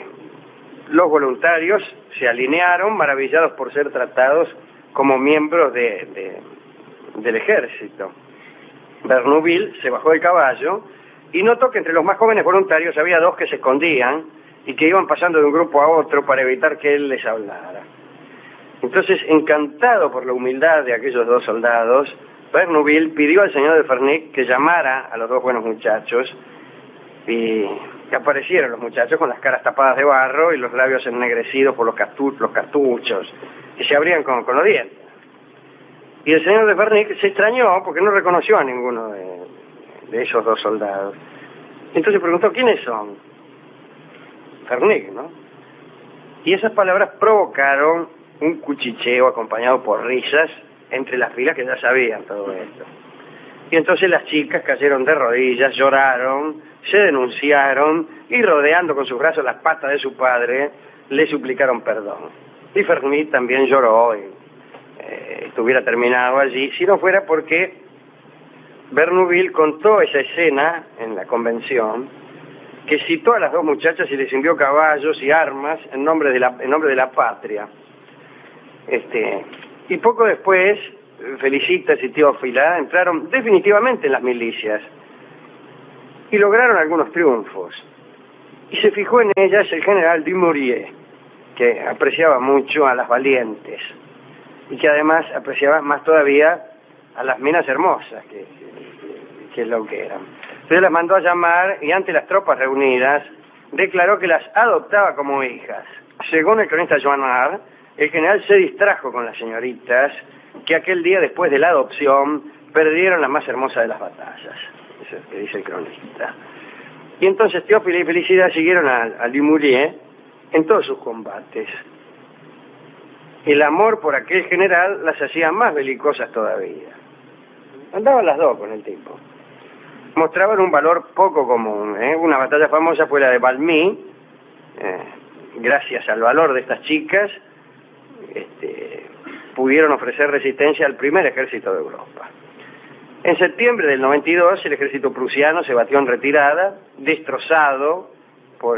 los voluntarios se alinearon, maravillados por ser tratados como miembros del ejército. Bernouville se bajó del caballo y notó que entre los más jóvenes voluntarios había dos que se escondían y que iban pasando de un grupo a otro para evitar que él les hablara. Entonces, encantado por la humildad de aquellos dos soldados, Bernouville pidió al señor de Fernig que llamara a los dos buenos muchachos, y aparecieron los muchachos con las caras tapadas de barro y los labios ennegrecidos por los cartuchos, que se abrían con los dientes. Y el señor de Fernig se extrañó porque no reconoció a ninguno de esos dos soldados. Entonces preguntó, ¿quiénes son? Fernig, ¿no? Y esas palabras provocaron un cuchicheo acompañado por risas entre las filas que ya sabían todo esto. Y entonces las chicas cayeron de rodillas, lloraron, se denunciaron y rodeando con sus brazos las patas de su padre, le suplicaron perdón. Y Fernig también lloró y estuviera terminado allí, si no fuera porque Bernouville contó esa escena en la convención, que citó a las dos muchachas y les envió caballos y armas en nombre de la patria. Y poco después, Felicitas y Teófila entraron definitivamente en las milicias y lograron algunos triunfos. Y se fijó en ellas el general Dumouriez, que apreciaba mucho a las valientes y que además apreciaba más todavía a las minas hermosas, que es lo que eran. Entonces las mandó a llamar y ante las tropas reunidas declaró que las adoptaba como hijas. Según el cronista Joannard, el general se distrajo con las señoritas que aquel día después de la adopción perdieron la más hermosa de las batallas. Eso es lo que dice el cronista. Y entonces Teófila y Felicidad siguieron a Dumouriez en todos sus combates. El amor por aquel general las hacía más belicosas todavía. Andaban las dos con el tipo. Mostraban un valor poco común. Una batalla famosa fue la de Valmy. Gracias al valor de estas chicas, pudieron ofrecer resistencia al primer ejército de Europa. En septiembre del 92, el ejército prusiano se batió en retirada, destrozado por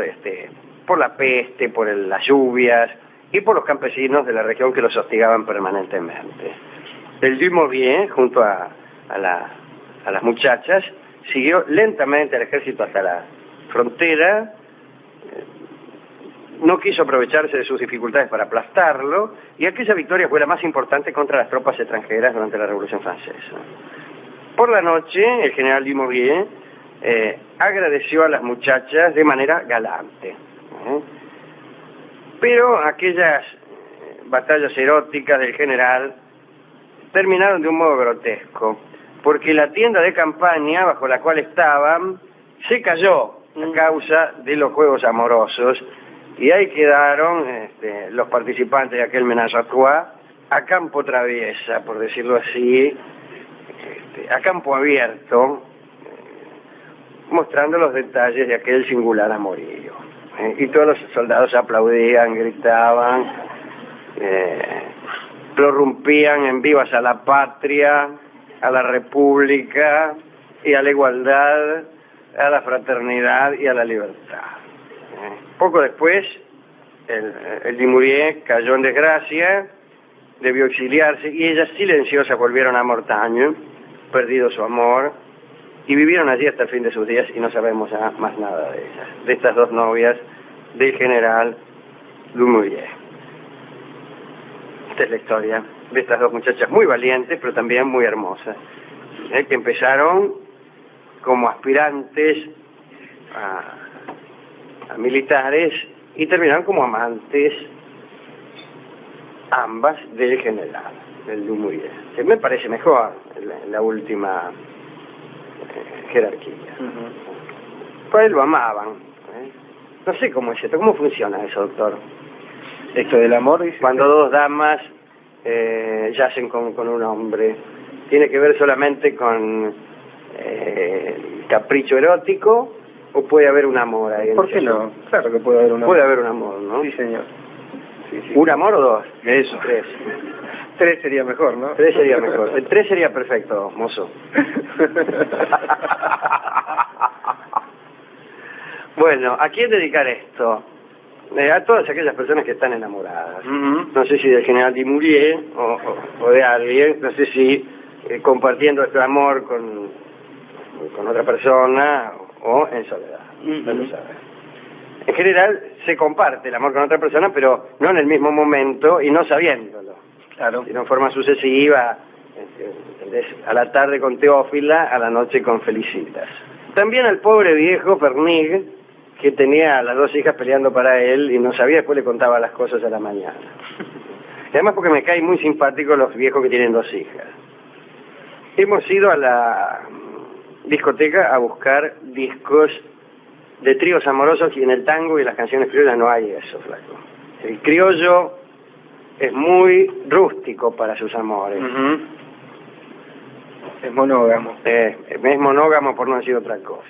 la peste, por las lluvias y por los campesinos de la región que los hostigaban permanentemente. El Dumouriez, junto a las muchachas, siguió lentamente al ejército hasta la frontera, no quiso aprovecharse de sus dificultades para aplastarlo, y aquella victoria fue la más importante contra las tropas extranjeras durante la Revolución Francesa. Por la noche, el general Dumouriez agradeció a las muchachas de manera galante. Pero aquellas batallas eróticas del general terminaron de un modo grotesco, porque la tienda de campaña bajo la cual estaban se cayó a causa de los juegos amorosos, y ahí quedaron los participantes de aquel ménage à trois a campo traviesa, por decirlo así, a campo abierto, mostrando los detalles de aquel singular amorío. Y todos los soldados aplaudían, gritaban, prorrumpían en vivas a la patria, a la república y a la igualdad, a la fraternidad y a la libertad. Poco después, el Dumouriez cayó en desgracia, debió exiliarse, y ellas silenciosas volvieron a Mortagne, perdido su amor, y vivieron allí hasta el fin de sus días, y no sabemos más nada de ellas, de estas dos novias del general Dumouriez. Esta es la historia de estas dos muchachas muy valientes, pero también muy hermosas, que empezaron como aspirantes a militares y terminaron como amantes, ambas, del general, del Dumouriez, que me parece mejor en la última jerarquía. Pues lo amaban. No sé cómo es esto, cómo funciona eso, doctor. Esto del amor, dice. Cuando dos damas yacen con un hombre, ¿tiene que ver solamente con capricho erótico o puede haber un amor ahí? ¿Por qué no? Claro que puede haber un amor. Puede haber un amor, ¿no? Sí, señor. Sí, sí. ¿Un amor o dos? Eso. Tres. 3 sería mejor, ¿no? 3 sería mejor. El 3 sería perfecto, mozo. Bueno, ¿a quién dedicar esto? A todas aquellas personas que están enamoradas. No sé si del general Dumouriez o de alguien, no sé si compartiendo este amor con otra persona o en soledad. No lo sabe. En general se comparte el amor con otra persona, pero no en el mismo momento y no sabiéndolo. Claro. Sino en forma sucesiva, ¿entendés? A la tarde con Teófila, a la noche con Felicitas. También al pobre viejo Fernig, que tenía a las dos hijas peleando para él y no sabía, después le contaba las cosas a la mañana. Y además porque me caen muy simpáticos los viejos que tienen 2 hijas. Hemos ido a la discoteca a buscar discos de tríos amorosos y en el tango y las canciones criollas no hay eso, flaco. El criollo es muy rústico para sus amores. Es monógamo. Es monógamo por no decir otra cosa.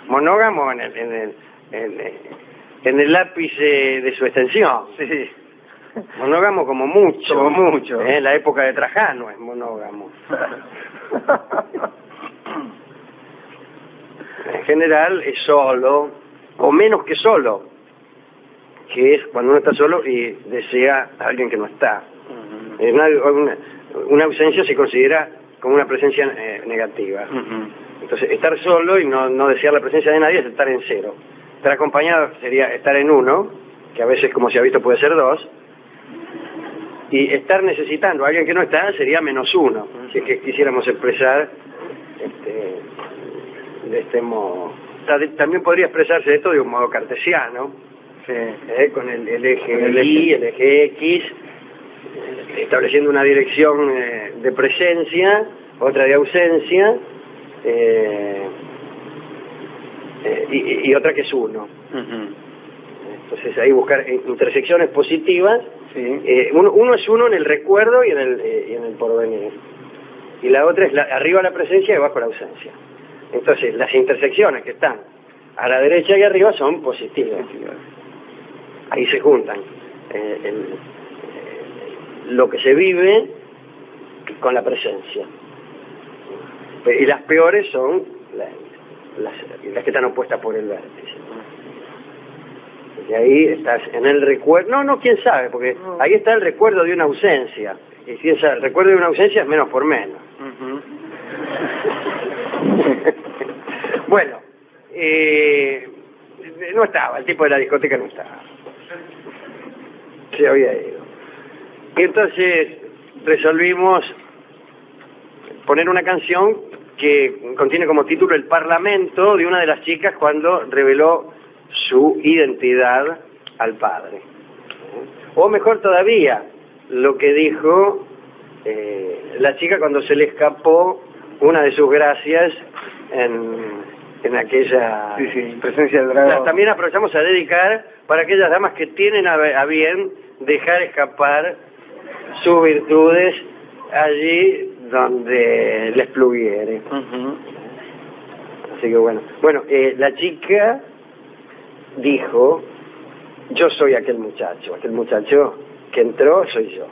Monógamo en el ápice de su extensión. Sí. Monógamo como mucho. Como mucho. En la época de Trajano es monógamo. En general es solo, o menos que solo, que es cuando uno está solo y desea a alguien que no está. Una ausencia se considera como una presencia negativa. Entonces, estar solo y no desear la presencia de nadie es estar en 0. Estar acompañado sería estar en 1, que a veces, como se ha visto, puede ser 2. Y estar necesitando a alguien que no está sería -1, si es que quisiéramos expresar de este modo. También podría expresarse esto de un modo cartesiano, con el eje Y, el eje X, estableciendo una dirección de presencia, otra de ausencia, y otra que es 1. Entonces ahí buscar intersecciones positivas. Uno es 1 en el recuerdo y en el porvenir. Y la otra es arriba la presencia y abajo la ausencia. Entonces las intersecciones que están a la derecha y arriba son positivas. Ahí se juntan lo que se vive con la presencia. Y las peores son las que están opuestas por el vértice. Y ahí estás en el recuerdo, quién sabe, porque ahí está el recuerdo de una ausencia. Y si el recuerdo de una ausencia es menos por menos. Bueno, no estaba, el tipo de la discoteca no estaba. Se había ido. Y entonces resolvimos poner una canción que contiene como título el parlamento de una de las chicas cuando reveló su identidad al padre. O mejor todavía, lo que dijo la chica cuando se le escapó una de sus gracias en aquella... presencia del dragón. También aprovechamos a dedicar para aquellas damas que tienen a bien dejar escapar sus virtudes allí donde les pluviere. Así que bueno. Bueno, la chica dijo, yo soy aquel muchacho que entró soy yo.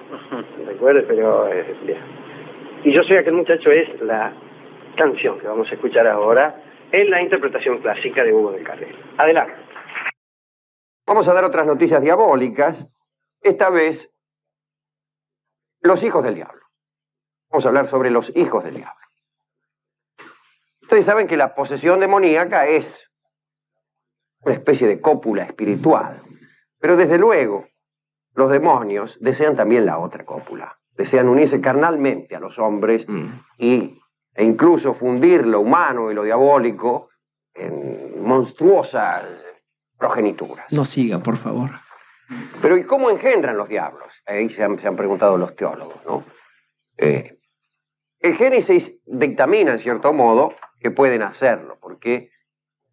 ¿Recuerdas? Pero bien. Y yo soy aquel muchacho es la canción que vamos a escuchar ahora en la interpretación clásica de Hugo del Carril. Adelante. Vamos a dar otras noticias diabólicas, esta vez los hijos del diablo. Vamos a hablar sobre los hijos del diablo. Ustedes saben que la posesión demoníaca es una especie de cópula espiritual, pero desde luego los demonios desean también la otra cópula. Desean unirse carnalmente a los hombres e incluso fundir lo humano y lo diabólico en monstruosas progenituras. No siga, por favor. Pero ¿y cómo engendran los diablos? Ahí se han preguntado los teólogos, ¿no? El Génesis dictamina, en cierto modo, que pueden hacerlo, porque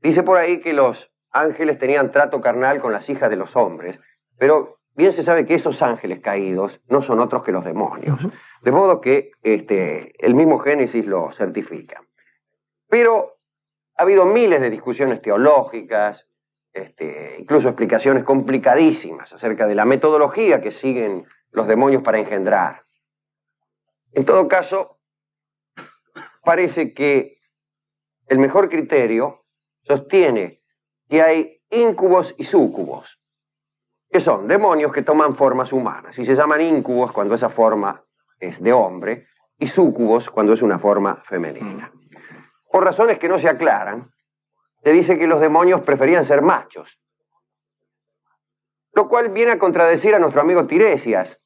dice por ahí que los ángeles tenían trato carnal con las hijas de los hombres, pero bien se sabe que esos ángeles caídos no son otros que los demonios. De modo que el mismo Génesis lo certifica. Pero ha habido miles de discusiones teológicas, incluso explicaciones complicadísimas acerca de la metodología que siguen los demonios para engendrar. En todo caso, parece que el mejor criterio sostiene que hay íncubos y súcubos, que son demonios que toman formas humanas, y se llaman íncubos cuando esa forma es de hombre, y súcubos cuando es una forma femenina. Por razones que no se aclaran, se dice que los demonios preferían ser machos, lo cual viene a contradecir a nuestro amigo Tiresias,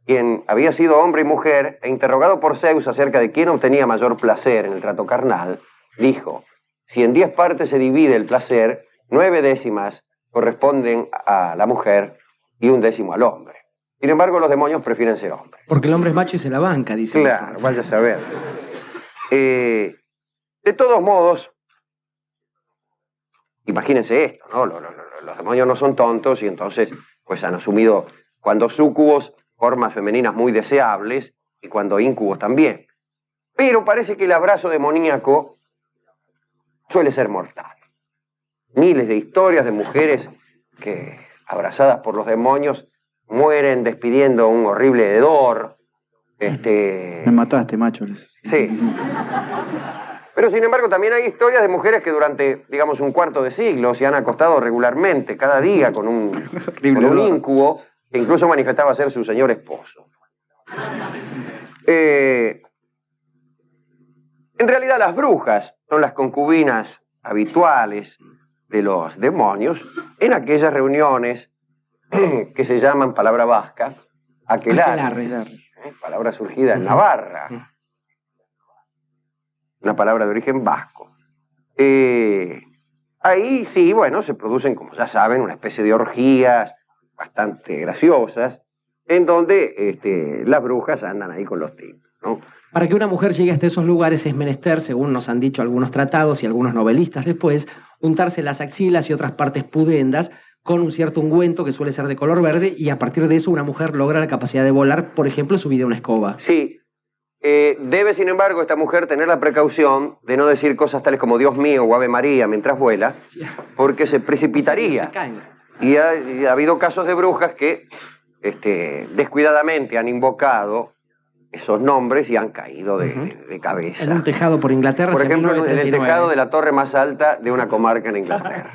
quien había sido hombre y mujer, e interrogado por Zeus acerca de quién obtenía mayor placer en el trato carnal, dijo: si en 10 partes se divide el placer, 9 décimas corresponden a la mujer y 1 décimo al hombre. Sin embargo, los demonios prefieren ser hombres. Porque el hombre es macho y se la banca, dice. Claro, vaya a saber. De todos modos, imagínense esto, ¿no? Los demonios no son tontos y entonces pues han asumido, cuando súcubos, formas femeninas muy deseables, y cuando íncubos también. Pero parece que el abrazo demoníaco suele ser mortal. Miles de historias de mujeres que, abrazadas por los demonios, mueren despidiendo un horrible hedor. Me mataste, macho. Sí. Pero sin embargo también hay historias de mujeres que durante, digamos, un cuarto de siglo se han acostado regularmente, cada día, con un íncubo que incluso manifestaba ser su señor esposo. En realidad las brujas son las concubinas habituales de los demonios en aquellas reuniones que se llaman, palabra vasca, aquelarres, palabra surgida en Navarra, una palabra de origen vasco. Ahí sí, bueno, se producen, como ya saben, una especie de orgías bastante graciosas, en donde las brujas andan ahí con los tipos, ¿no? Para que una mujer llegue hasta esos lugares es menester, según nos han dicho algunos tratados y algunos novelistas después, untarse las axilas y otras partes pudendas con un cierto ungüento que suele ser de color verde, y a partir de eso una mujer logra la capacidad de volar, por ejemplo, subida a una escoba. Sí. Debe, sin embargo, esta mujer tener la precaución de no decir cosas tales como Dios mío o Ave María mientras vuela, porque se precipitaría. Se caen. Y ha habido casos de brujas que descuidadamente han invocado esos nombres y han caído de cabeza. En un tejado por Inglaterra. Por ejemplo, en el tejado de la torre más alta de una comarca en Inglaterra.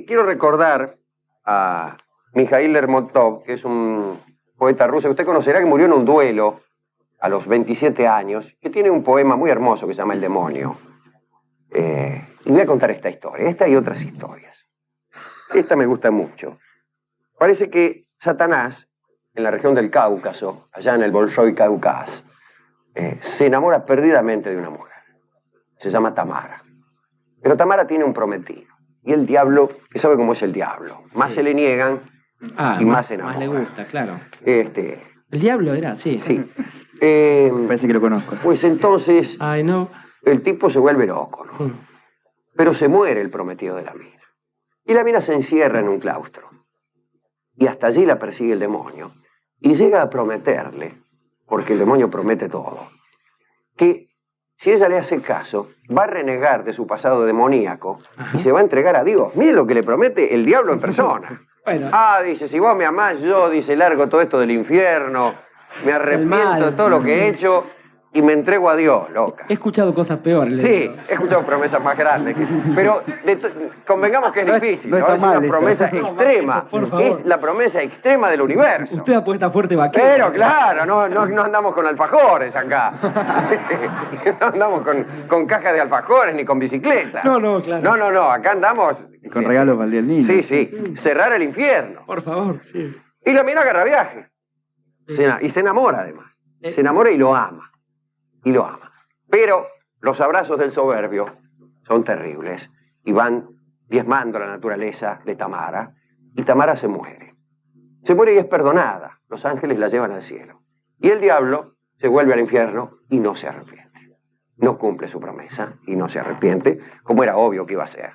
Quiero recordar a Mikhail Lermontov, que es un poeta ruso que usted conocerá, que murió en un duelo a los 27 años, que tiene un poema muy hermoso que se llama El demonio. Y voy a contar esta historia, esta y otras historias. Esta me gusta mucho. Parece que Satanás, en la región del Cáucaso, allá en el Bolshoi Cáucaso, se enamora perdidamente de una mujer. Se llama Tamara. Pero Tamara tiene un prometido. Y el diablo, que sabe cómo es el diablo, más se le niegan y más se enamora. Más le gusta, claro. El diablo era, sí. Sí. Parece que lo conozco. Pues entonces, Ay, no. el tipo se vuelve loco, ¿no? Pero se muere el prometido de la mina. Y la mina se encierra en un claustro. Y hasta allí la persigue el demonio. Y llega a prometerle, porque el demonio promete todo, que si ella le hace caso, va a renegar de su pasado demoníaco y se va a entregar a Dios. Miren lo que le promete el diablo en persona. Bueno. Dice, si vos me amás, yo, dice, largo todo esto del infierno, me arrepiento de todo lo que he hecho y me entrego a Dios, loca. He escuchado cosas peores. Sí, he escuchado promesas más grandes. Pero convengamos que es difícil, ¿no? Es una promesa extrema. Es la promesa extrema del universo. Usted apuesta fuerte vaquero. Pero claro, no andamos con alfajores acá. No andamos con cajas de alfajores ni con bicicletas. No, claro. No, acá andamos Y con regalos para el día del niño. Sí, sí, cerrar el infierno. Por favor, sí. Y la mina agarra viaje. Y se enamora además. Se enamora y lo ama. Y lo ama. Pero los abrazos del soberbio son terribles y van diezmando la naturaleza de Tamara. Y Tamara se muere. Se muere y es perdonada. Los ángeles la llevan al cielo. Y el diablo se vuelve al infierno y no se arrepiente. No cumple su promesa y no se arrepiente, como era obvio que iba a ser.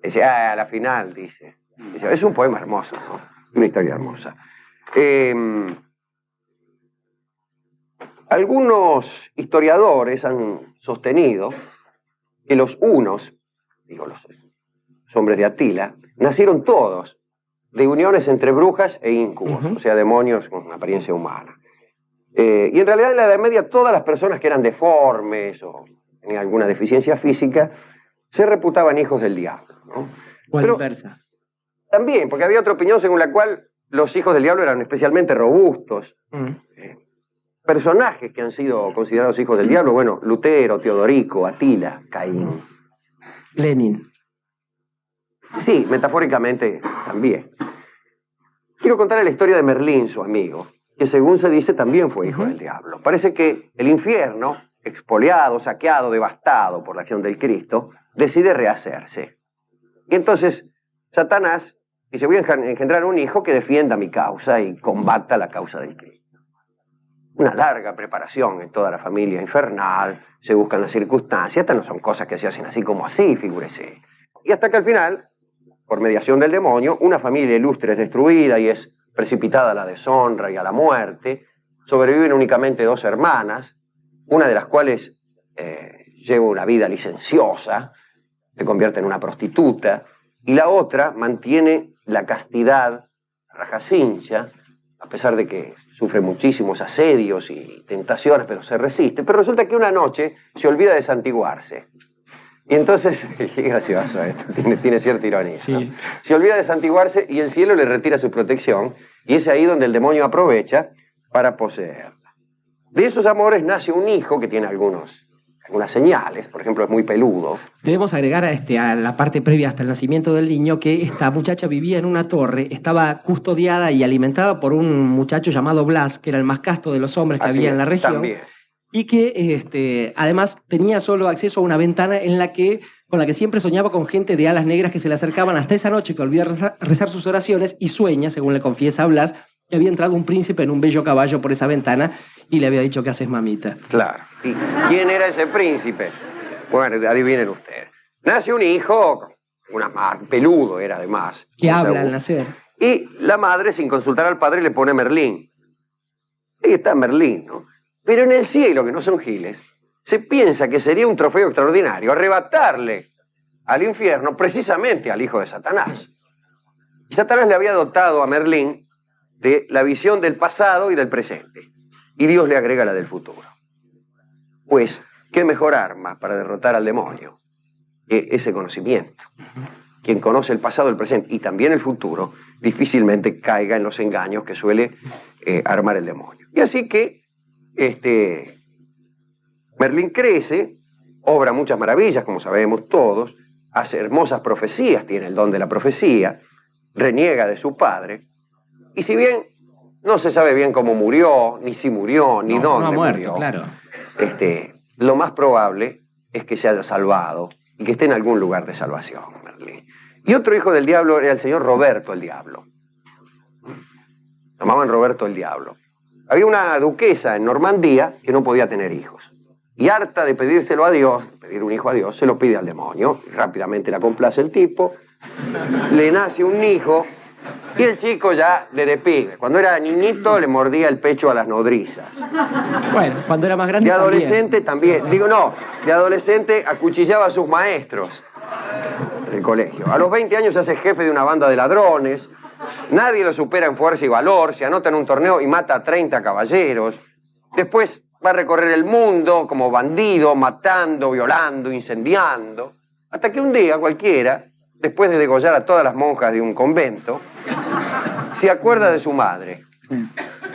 Dice, a la final, dice. Es un poema hermoso, ¿no? Una historia hermosa. Algunos historiadores han sostenido que los hunos, digo los hombres de Atila, nacieron todos de uniones entre brujas e íncubos, o sea, demonios con apariencia humana. Y en realidad en la Edad Media todas las personas que eran deformes o tenían alguna deficiencia física se reputaban hijos del diablo, ¿no? O Pero inversa. también, porque había otra opinión según la cual los hijos del diablo eran especialmente robustos. Personajes que han sido considerados hijos del diablo, bueno, Lutero, Teodorico, Atila, Caín. Lenin. Sí, metafóricamente también. Quiero contar la historia de Merlín, su amigo, que según se dice también fue hijo del diablo. Parece que el infierno, expoliado, saqueado, devastado por la acción del Cristo, decide rehacerse. Y entonces Satanás dice, voy a engendrar un hijo que defienda mi causa y combata la causa del Cristo. Una larga preparación en toda la familia infernal, se buscan las circunstancias, estas no son cosas que se hacen así como así, figúrese. Y hasta que al final, por mediación del demonio, una familia ilustre es destruida y es precipitada a la deshonra y a la muerte. Sobreviven únicamente 2 hermanas, una de las cuales lleva una vida licenciosa, se convierte en una prostituta, y la otra mantiene la castidad rajacincha, a pesar de que sufre muchísimos asedios y tentaciones, pero se resiste. Pero resulta que una noche se olvida de santiguarse. Y entonces, qué gracioso esto, tiene cierta ironía, ¿no? Sí. Se olvida de santiguarse y el cielo le retira su protección, y es ahí donde el demonio aprovecha para poseerla. De esos amores nace un hijo que tiene algunas señales, por ejemplo, es muy peludo. Debemos agregar a la parte previa hasta el nacimiento del niño que esta muchacha vivía en una torre, estaba custodiada y alimentada por un muchacho llamado Blas, que era el más casto de los hombres que Así había es, en la región. también. Y que además tenía solo acceso a una ventana con la que siempre soñaba con gente de alas negras que se le acercaban hasta esa noche que olvida rezar sus oraciones y sueña, según le confiesa Blas, que había entrado un príncipe en un bello caballo por esa ventana y le había dicho, ¿qué haces, mamita? Claro. ¿Y quién era ese príncipe? Bueno, adivinen ustedes. Nace un hijo, peludo era además. Que habla al nacer. Y la madre, sin consultar al padre, le pone Merlín. Ahí está Merlín, ¿no? Pero en el cielo, que no son giles, se piensa que sería un trofeo extraordinario arrebatarle al infierno precisamente al hijo de Satanás. Y Satanás le había dotado a Merlín de la visión del pasado y del presente. Y Dios le agrega la del futuro. Pues, ¿qué mejor arma para derrotar al demonio que ese conocimiento? Quien conoce el pasado, el presente y también el futuro, difícilmente caiga en los engaños que suele armar el demonio. Y así que Merlín crece, obra muchas maravillas, como sabemos todos, hace hermosas profecías, tiene el don de la profecía, reniega de su padre, y si bien no se sabe bien cómo murió, ni si murió, ni dónde no ha muerto, murió, claro. lo más probable es que se haya salvado y que esté en algún lugar de salvación, Merlín. Y otro hijo del diablo era el señor Roberto el Diablo. Llamaban Roberto el Diablo. Había una duquesa en Normandía que no podía tener hijos. Y harta de pedírselo a Dios, pedir un hijo a Dios, se lo pide al demonio. Y rápidamente la complace el tipo. Le nace un hijo y el chico ya de pibe. Cuando era niñito le mordía el pecho a las nodrizas. Bueno, cuando era más grande De adolescente también. Digo, no, de adolescente acuchillaba a sus maestros en el colegio. A los 20 años se hace jefe de una banda de ladrones. Nadie lo supera en fuerza y valor. Se anota en un torneo y mata a 30 caballeros. Después va a recorrer el mundo como bandido, matando, violando, incendiando. Hasta que un día cualquiera, después de degollar a todas las monjas de un convento, se acuerda de su madre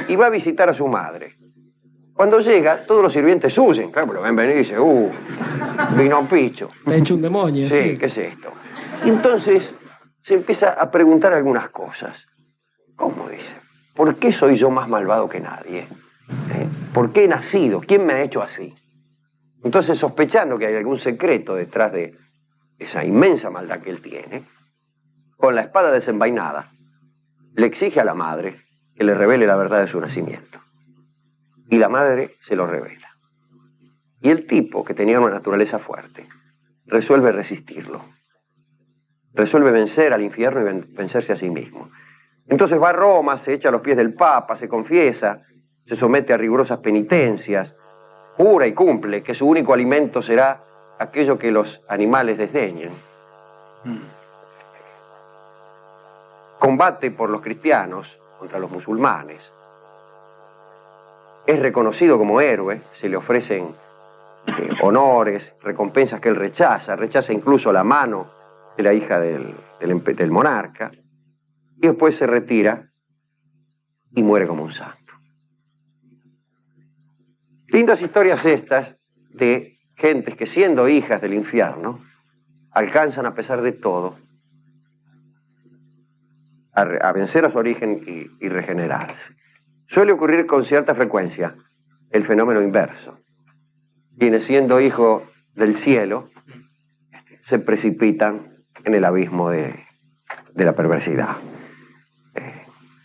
y va a visitar a su madre. Cuando llega, todos los sirvientes huyen. Claro, lo ven venir y dicen, vino picho. Le ha hecho un demonio. Sí, ¿qué es esto? Y entonces se empieza a preguntar algunas cosas. ¿Cómo dice? ¿Por qué soy yo más malvado que nadie? ¿Por qué he nacido? ¿Quién me ha hecho así? Entonces, sospechando que hay algún secreto detrás de esa inmensa maldad que él tiene, con la espada desenvainada, le exige a la madre que le revele la verdad de su nacimiento. Y la madre se lo revela. Y el tipo, que tenía una naturaleza fuerte, resuelve resistirlo. Resuelve vencer al infierno y vencerse a sí mismo. Entonces va a Roma, se echa a los pies del Papa, se confiesa, se somete a rigurosas penitencias, jura y cumple que su único alimento será aquello que los animales desdeñen. Combate por los cristianos contra los musulmanes. Es reconocido como héroe, se le ofrecen honores, recompensas que él rechaza incluso la mano de la hija del monarca, y después se retira y muere como un santo. Lindas historias estas de gentes que, siendo hijas del infierno, alcanzan a pesar de todo a vencer a su origen y regenerarse. Suele ocurrir con cierta frecuencia el fenómeno inverso. Quienes, siendo hijos del cielo, se precipitan en el abismo de la perversidad.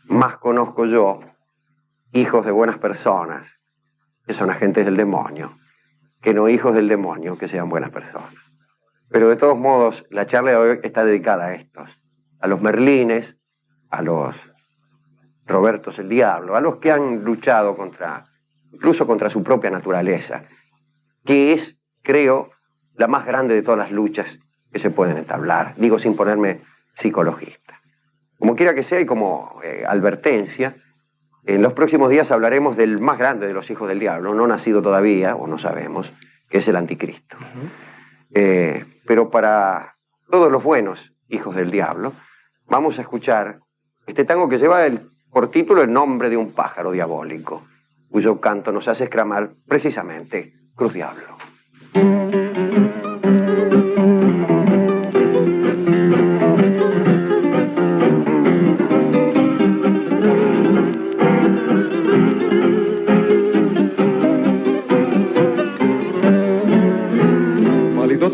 Más conozco yo hijos de buenas personas que son agentes del demonio, que no hijos del demonio que sean buenas personas. Pero de todos modos, la charla de hoy está dedicada a estos, a los Merlines, a los Robertos el Diablo, a los que han luchado incluso contra su propia naturaleza, que es, creo, la más grande de todas las luchas que se pueden entablar. Digo sin ponerme psicologista. Como quiera que sea, y como advertencia, en los próximos días hablaremos del más grande de los hijos del diablo, no nacido todavía, o no sabemos, que es el anticristo. Pero para todos los buenos hijos del diablo, vamos a escuchar este tango que lleva por título El nombre de un pájaro diabólico, cuyo canto nos hace exclamar precisamente Cruz Diablo.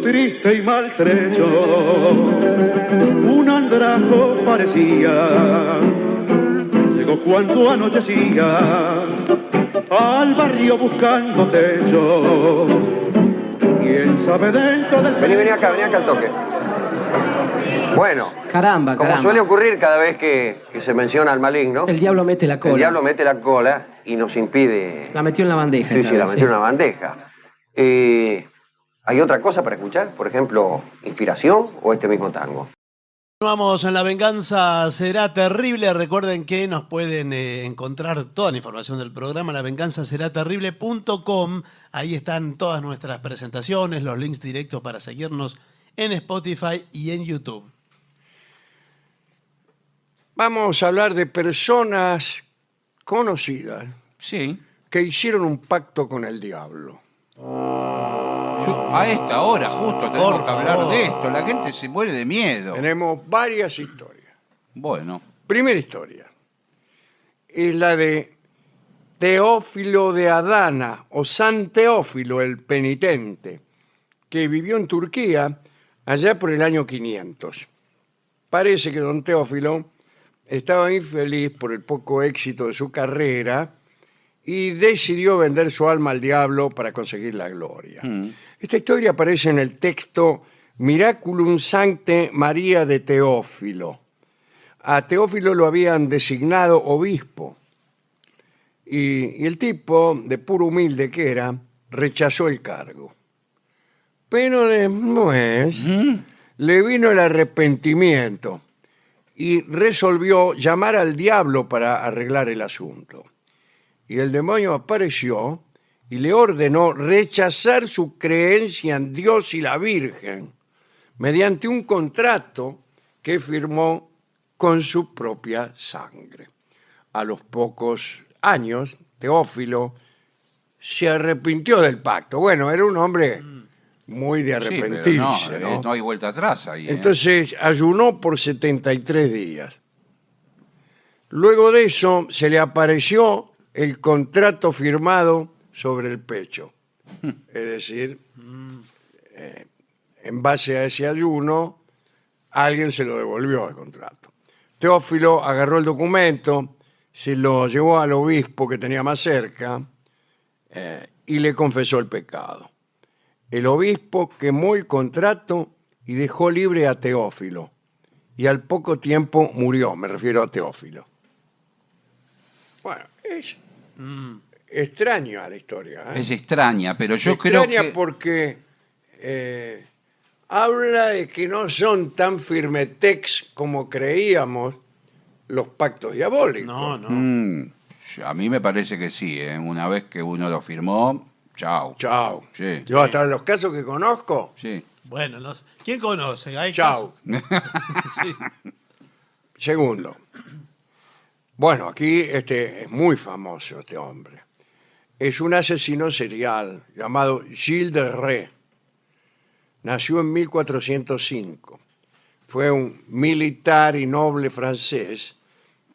Triste y maltrecho, un andrajo parecía. Llegó cuando anochecía al barrio buscando techo. Quién sabe dentro del Vení acá al toque. Bueno, Caramba. como suele ocurrir cada vez que se menciona al maligno, El diablo mete la cola. el diablo mete la cola y nos impide... La metió en la bandeja. Sí, la metió en una bandeja. ¿Hay otra cosa para escuchar? Por ejemplo, inspiración o este mismo tango. Vamos en La Venganza Será Terrible. Recuerden que nos pueden encontrar toda la información del programa en lavenganzaseraterrible.com. Ahí están todas nuestras presentaciones, los links directos para seguirnos en Spotify y en YouTube. Vamos a hablar de personas conocidas Sí. que hicieron un pacto con el diablo. A esta hora justo tenemos Por que hablar favor. de esto. La gente se muere de miedo. Tenemos varias historias. Bueno. Primera historia es la de Teófilo de Adana, o San Teófilo el Penitente, que vivió en Turquía allá por el año 500. Parece que don Teófilo estaba infeliz por el poco éxito de su carrera y decidió vender su alma al diablo para conseguir la gloria. Esta historia aparece en el texto Miraculum Sancte María de Teófilo. A Teófilo lo habían designado obispo y el tipo, de puro humilde que era, rechazó el cargo. Pero después le vino el arrepentimiento y resolvió llamar al diablo para arreglar el asunto. Y el demonio apareció y le ordenó rechazar su creencia en Dios y la Virgen mediante un contrato que firmó con su propia sangre. A los pocos años, Teófilo se arrepintió del pacto. Bueno, era un hombre muy de Sí, pero arrepentirse, ¿no? no hay vuelta atrás ahí. Entonces ayunó por 73 días. Luego de eso se le apareció el contrato firmado sobre el pecho. Es decir, en base a ese ayuno, alguien se lo devolvió el contrato. Teófilo agarró el documento, se lo llevó al obispo que tenía más cerca y le confesó el pecado. El obispo quemó el contrato y dejó libre a Teófilo. Y al poco tiempo murió, me refiero a Teófilo. Bueno, es extraña la historia. Es extraña, pero yo creo Extraña que... porque habla de que no son tan firmetex como creíamos los pactos diabólicos. No, no. A mí me parece que sí, ¿eh? Una vez que uno lo firmó, chao. Chao. Sí. Yo hasta los casos que conozco, Sí. Bueno, no sé. ¿Quién conoce? Hay chao. Sí. Segundo. Bueno, aquí es muy famoso este hombre. Es un asesino serial llamado Gilles de Rais. Nació en 1405. Fue un militar y noble francés,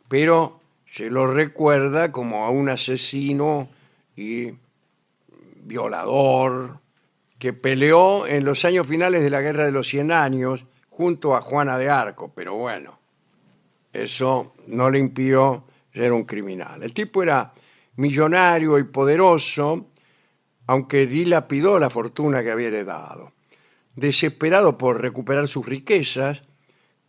pero se lo recuerda como a un asesino y violador que peleó en los años finales de la Guerra de los 100 Años junto a Juana de Arco, pero bueno, eso no le impidió ser un criminal. El tipo era millonario y poderoso, aunque dilapidó la fortuna que había heredado. Desesperado por recuperar sus riquezas,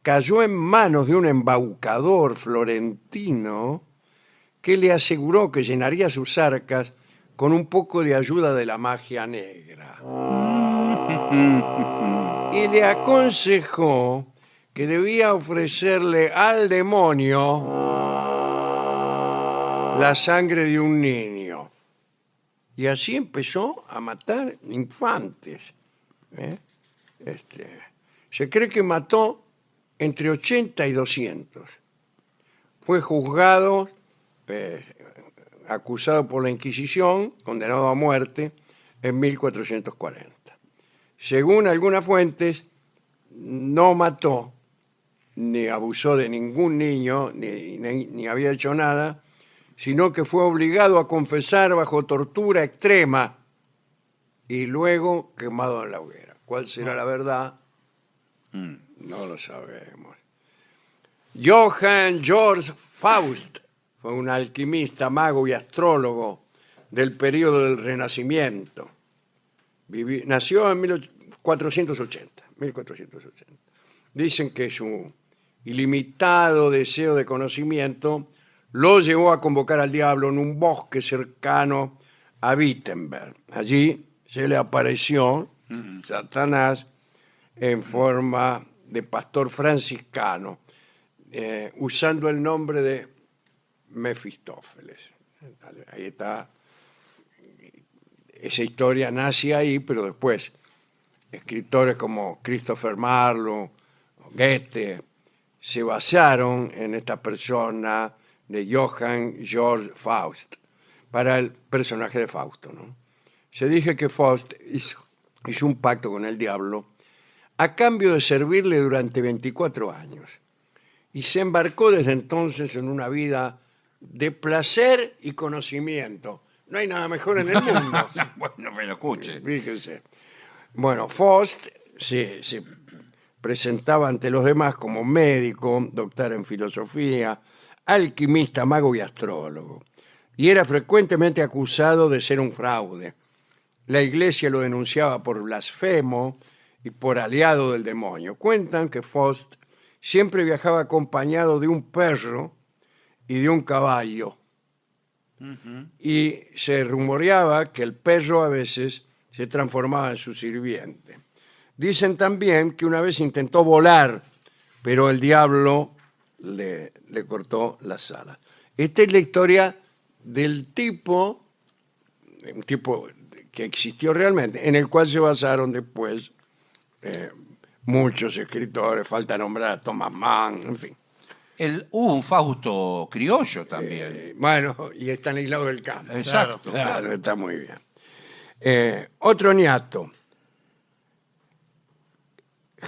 cayó en manos de un embaucador florentino que le aseguró que llenaría sus arcas con un poco de ayuda de la magia negra. Y le aconsejó que debía ofrecerle al demonio la sangre de un niño. Y así empezó a matar infantes. Se cree que mató entre 80 y 200. Fue juzgado, acusado por la Inquisición, condenado a muerte en 1440. Según algunas fuentes, no mató ni abusó de ningún niño, ni había hecho nada, sino que fue obligado a confesar bajo tortura extrema y luego quemado en la hoguera. ¿Cuál será la verdad? No lo sabemos. Johann Georg Faust fue un alquimista, mago y astrólogo del período del Renacimiento. Nació en 1480. Dicen que su ilimitado deseo de conocimiento lo llevó a convocar al diablo en un bosque cercano a Wittenberg. Allí se le apareció Satanás en forma de pastor franciscano, usando el nombre de Mefistófeles. Ahí está. Esa historia nace ahí, pero después escritores como Christopher Marlowe, Goethe, se basaron en esta persona de Johann Georg Faust para el personaje de Fausto, ¿no? Se dice que Faust hizo un pacto con el diablo a cambio de servirle durante 24 años y se embarcó desde entonces en una vida de placer y conocimiento. No hay nada mejor en el mundo. Bueno, me lo escuche. Fíjense. Bueno, Faust se presentaba ante los demás como médico, doctor en filosofía, alquimista, mago y astrólogo. Y era frecuentemente acusado de ser un fraude. La iglesia lo denunciaba por blasfemo y por aliado del demonio. Cuentan que Faust siempre viajaba acompañado de un perro y de un caballo. Y se rumoreaba que el perro a veces se transformaba en su sirviente. Dicen también que una vez intentó volar, pero el diablo le cortó las alas. Esta es la historia del tipo, un tipo que existió realmente, en el cual se basaron después muchos escritores, falta nombrar a Thomas Mann, en fin. Hubo un Fausto criollo también. Bueno, y está en el lado del campo. Exacto. Claro, está muy bien. Otro ñato,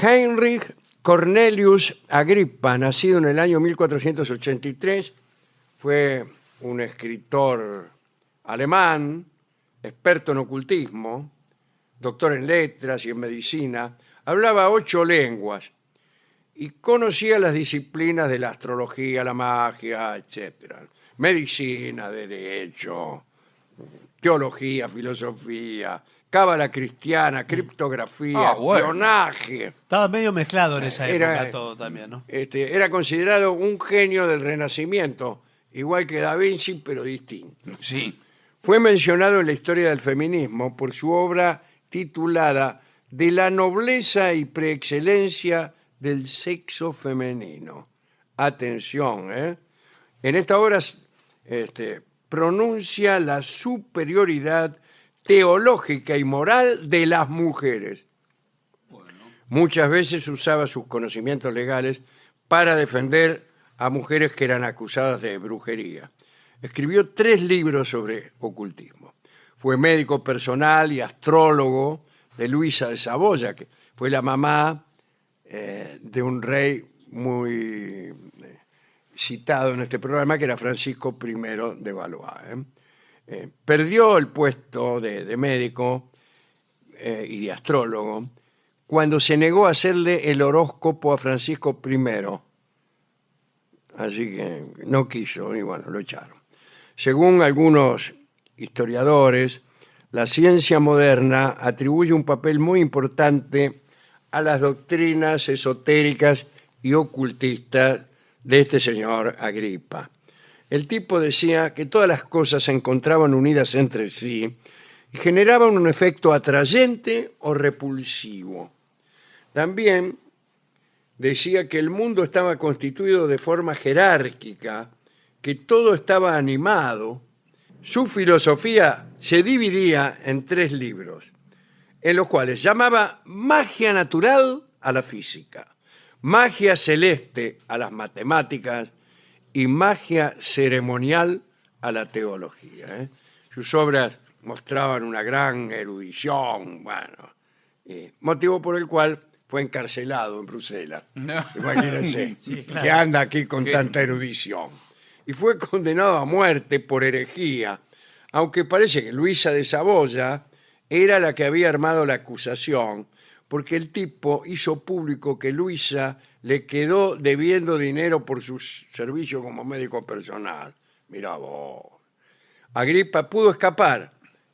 Heinrich Cornelius Agrippa, nacido en el año 1483, fue un escritor alemán, experto en ocultismo, doctor en letras y en medicina, hablaba 8 lenguas y conocía las disciplinas de la astrología, la magia, etc. Medicina, derecho, teología, filosofía, cábala cristiana, criptografía, espionaje. Estaba medio mezclado en esa época Era, todo también, ¿no? Era considerado un genio del Renacimiento, igual que Da Vinci, pero distinto. Sí. Fue mencionado en la historia del feminismo por su obra titulada De la nobleza y preexcelencia del sexo femenino. Atención, ¿eh? En esta obra pronuncia la superioridad teológica y moral de las mujeres. Muchas veces usaba sus conocimientos legales para defender a mujeres que eran acusadas de brujería. Escribió 3 libros sobre ocultismo. Fue médico personal y astrólogo de Luisa de Saboya, que fue la mamá de un rey muy citado en este programa, que era Francisco I de Valois. Perdió el puesto de médico y de astrólogo cuando se negó a hacerle el horóscopo a Francisco I. Así que no quiso y bueno, lo echaron. Según algunos historiadores, la ciencia moderna atribuye un papel muy importante a las doctrinas esotéricas y ocultistas de este señor Agripa. El tipo decía que todas las cosas se encontraban unidas entre sí y generaban un efecto atrayente o repulsivo. También decía que el mundo estaba constituido de forma jerárquica, que todo estaba animado. Su filosofía se dividía en 3 libros, en los cuales llamaba magia natural a la física, magia celeste a las matemáticas y magia ceremonial a la teología. Sus obras mostraban una gran erudición, motivo por el cual fue encarcelado en Bruselas. No. Imagínense, Sí, claro. que anda aquí con tanta erudición. Y fue condenado a muerte por herejía, aunque parece que Luisa de Saboya era la que había armado la acusación, porque el tipo hizo público que Luisa le quedó debiendo dinero por su servicio como médico personal. Mirá vos. Agripa pudo escapar,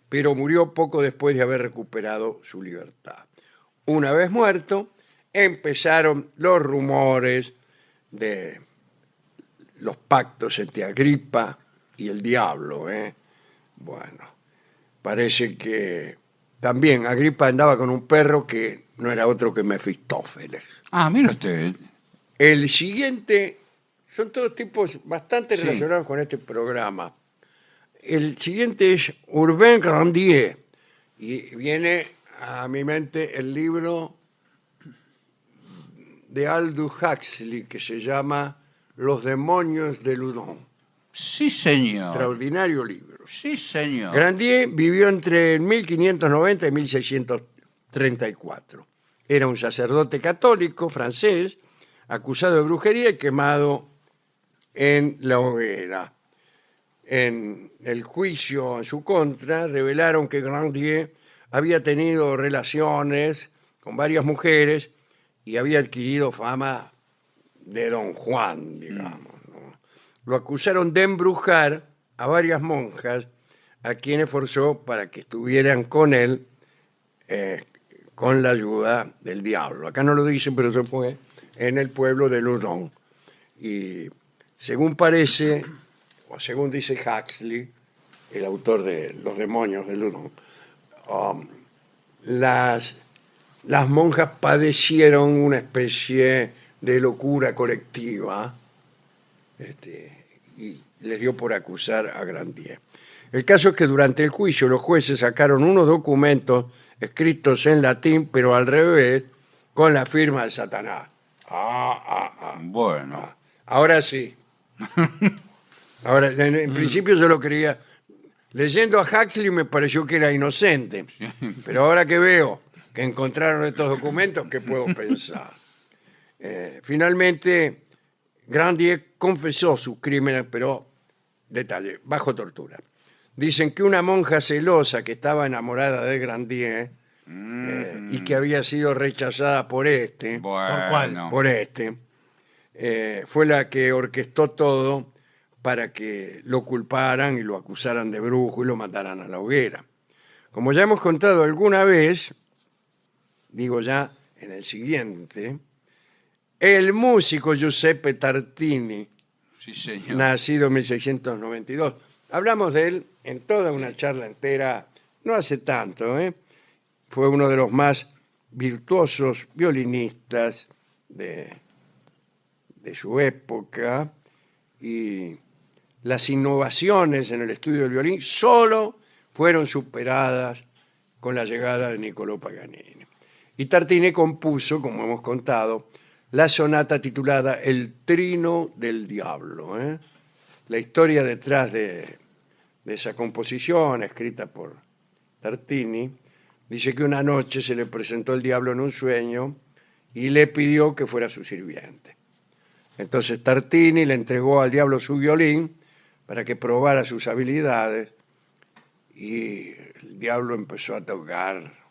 pero murió poco después de haber recuperado su libertad. Una vez muerto, empezaron los rumores de los pactos entre Agripa y el diablo. Bueno, parece que también Agripa andaba con un perro que no era otro que Mefistófeles. Ah, mira usted. El siguiente, son todos tipos bastante Sí. relacionados con este programa. El siguiente es Urbain Grandier, y viene a mi mente el libro de Aldous Huxley que se llama Los demonios de Loudun. Sí, señor. Extraordinario libro. Sí, señor. Grandier vivió entre 1590 y 1634. Era un sacerdote católico francés, acusado de brujería y quemado en la hoguera. En el juicio en su contra, revelaron que Grandier había tenido relaciones con varias mujeres y había adquirido fama de Don Juan, digamos, ¿no? Lo acusaron de embrujar a varias monjas, a quienes forzó para que estuvieran con él con la ayuda del diablo. Acá no lo dicen, pero eso fue en el pueblo de Loudun. Y según parece, o según dice Huxley, el autor de Los demonios de Loudun, las monjas padecieron una especie de locura colectiva y les dio por acusar a Grandier. El caso es que durante el juicio los jueces sacaron unos documentos escritos en latín, pero al revés, con la firma de Satanás. Bueno. Ahora sí. Ahora, en principio yo lo creía. Leyendo a Huxley me pareció que era inocente, pero ahora que veo que encontraron estos documentos, ¿qué puedo pensar? Finalmente, Grandier confesó sus crímenes, pero, detalle, bajo tortura. Dicen que una monja celosa que estaba enamorada de Grandier y que había sido rechazada por este, Bueno. fue la que orquestó todo para que lo culparan y lo acusaran de brujo y lo mataran a la hoguera. Como ya hemos contado alguna vez, digo ya en el siguiente, el músico Giuseppe Tartini, Sí, señor. nacido en 1692. Hablamos de él en toda una charla entera, no hace tanto, ¿eh? Fue uno de los más virtuosos violinistas de su época y las innovaciones en el estudio del violín solo fueron superadas con la llegada de Niccolò Paganini. Y Tartini compuso, como hemos contado, la sonata titulada El Trino del Diablo. La historia detrás de esa composición, escrita por Tartini, dice que una noche se le presentó el diablo en un sueño y le pidió que fuera su sirviente. Entonces Tartini le entregó al diablo su violín para que probara sus habilidades y el diablo empezó a tocar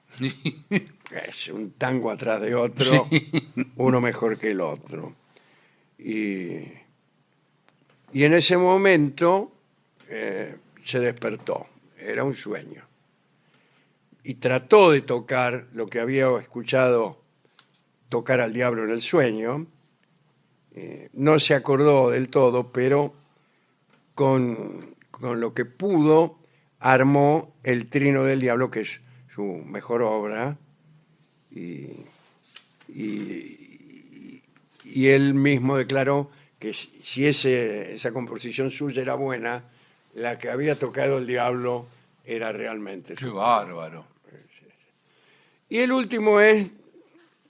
un tango atrás de otro, uno mejor que el otro. Y en ese momento se despertó, era un sueño. Y trató de tocar lo que había escuchado tocar al diablo en el sueño. No se acordó del todo, pero con lo que pudo armó El Trino del Diablo, que es su mejor obra, y él mismo declaró que si esa composición suya era buena, la que había tocado el diablo era realmente Qué su bárbaro. Y el último es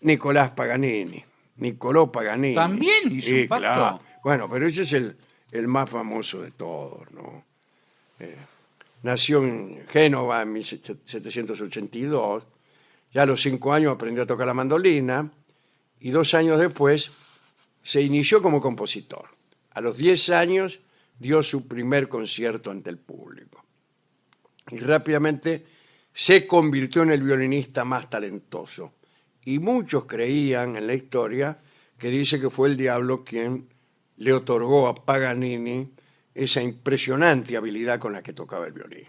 Nicolás Paganini, Niccolò Paganini. ¿También hizo un pacto? Claro. Bueno, pero ese es el más famoso de todos, ¿no? Nació en Génova en 1782. Ya a los 5 años aprendió a tocar la mandolina y 2 años después se inició como compositor. A los 10 años dio su primer concierto ante el público y rápidamente se convirtió en el violinista más talentoso. Y muchos creían en la historia que dice que fue el diablo quien le otorgó a Paganini esa impresionante habilidad con la que tocaba el violín.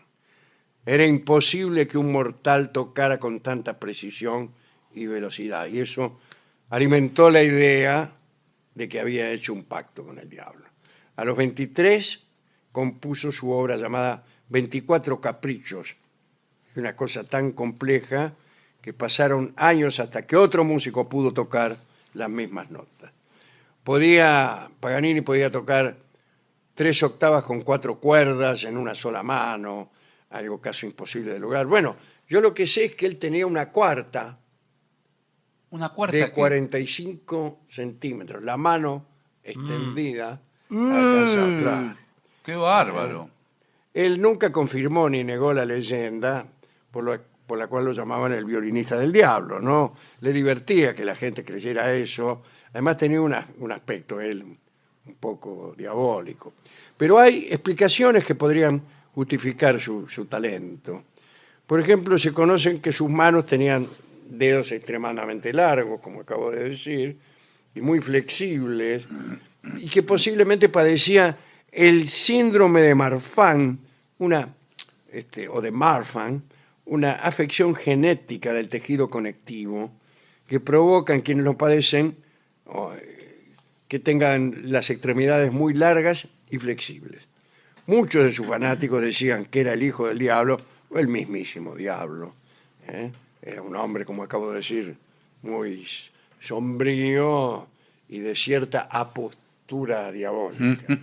Era imposible que un mortal tocara con tanta precisión y velocidad, y eso alimentó la idea de que había hecho un pacto con el diablo. A los 23 compuso su obra llamada 24 Caprichos, una cosa tan compleja que pasaron años hasta que otro músico pudo tocar las mismas notas. Paganini podía tocar 3 octavas con 4 cuerdas en una sola mano, algo casi imposible de lograr. Bueno, yo lo que sé es que él tenía una cuarta de 45 centímetros, la mano extendida. Claro. ¡Qué bárbaro! Él nunca confirmó ni negó la leyenda por la cual lo llamaban el violinista del diablo, ¿no? Le divertía que la gente creyera eso. Además tenía un aspecto, él, un poco diabólico. Pero hay explicaciones que podrían justificar su talento. Por ejemplo, se conocen que sus manos tenían dedos extremadamente largos, como acabo de decir, y muy flexibles, y que posiblemente padecía el síndrome de Marfan, o de Marfan, una afección genética del tejido conectivo que provoca en quienes lo padecen que tengan las extremidades muy largas y flexibles. Muchos de sus fanáticos decían que era el hijo del diablo o el mismísimo diablo. Era un hombre, como acabo de decir, muy sombrío y de cierta apostura diabólica.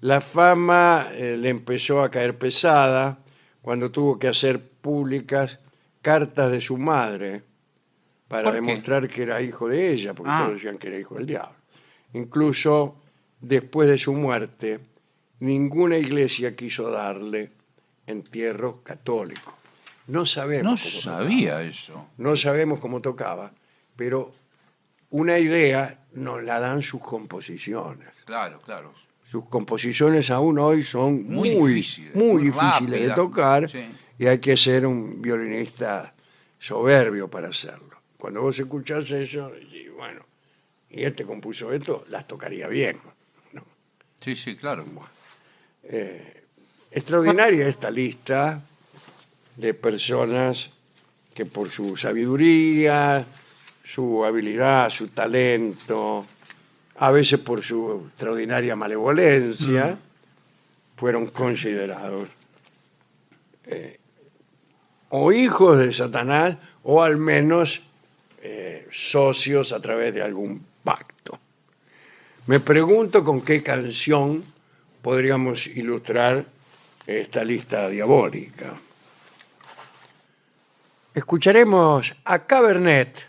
La fama le empezó a caer pesada cuando tuvo que hacer públicas cartas de su madre para demostrar que era hijo de ella, porque todos decían que era hijo del diablo. Incluso después de su muerte, ninguna iglesia quiso darle entierro católico. No sabemos No cómo sabía eso. no sabemos cómo tocaba, pero una idea nos la dan sus composiciones. Claro, claro. Sus composiciones aún hoy son Muy muy difíciles, muy muy difíciles de rápidas. tocar, Sí. y hay que ser un violinista soberbio para hacerlo. Cuando vos escuchás eso, y bueno, y este compuso esto, las tocaría bien. Sí, sí, claro. Extraordinaria esta lista de personas que por su sabiduría, su habilidad, su talento, a veces por su extraordinaria malevolencia, fueron considerados o hijos de Satanás o al menos socios a través de algún pacto. Me pregunto con qué canción podríamos ilustrar esta lista diabólica. Escucharemos a Cabernet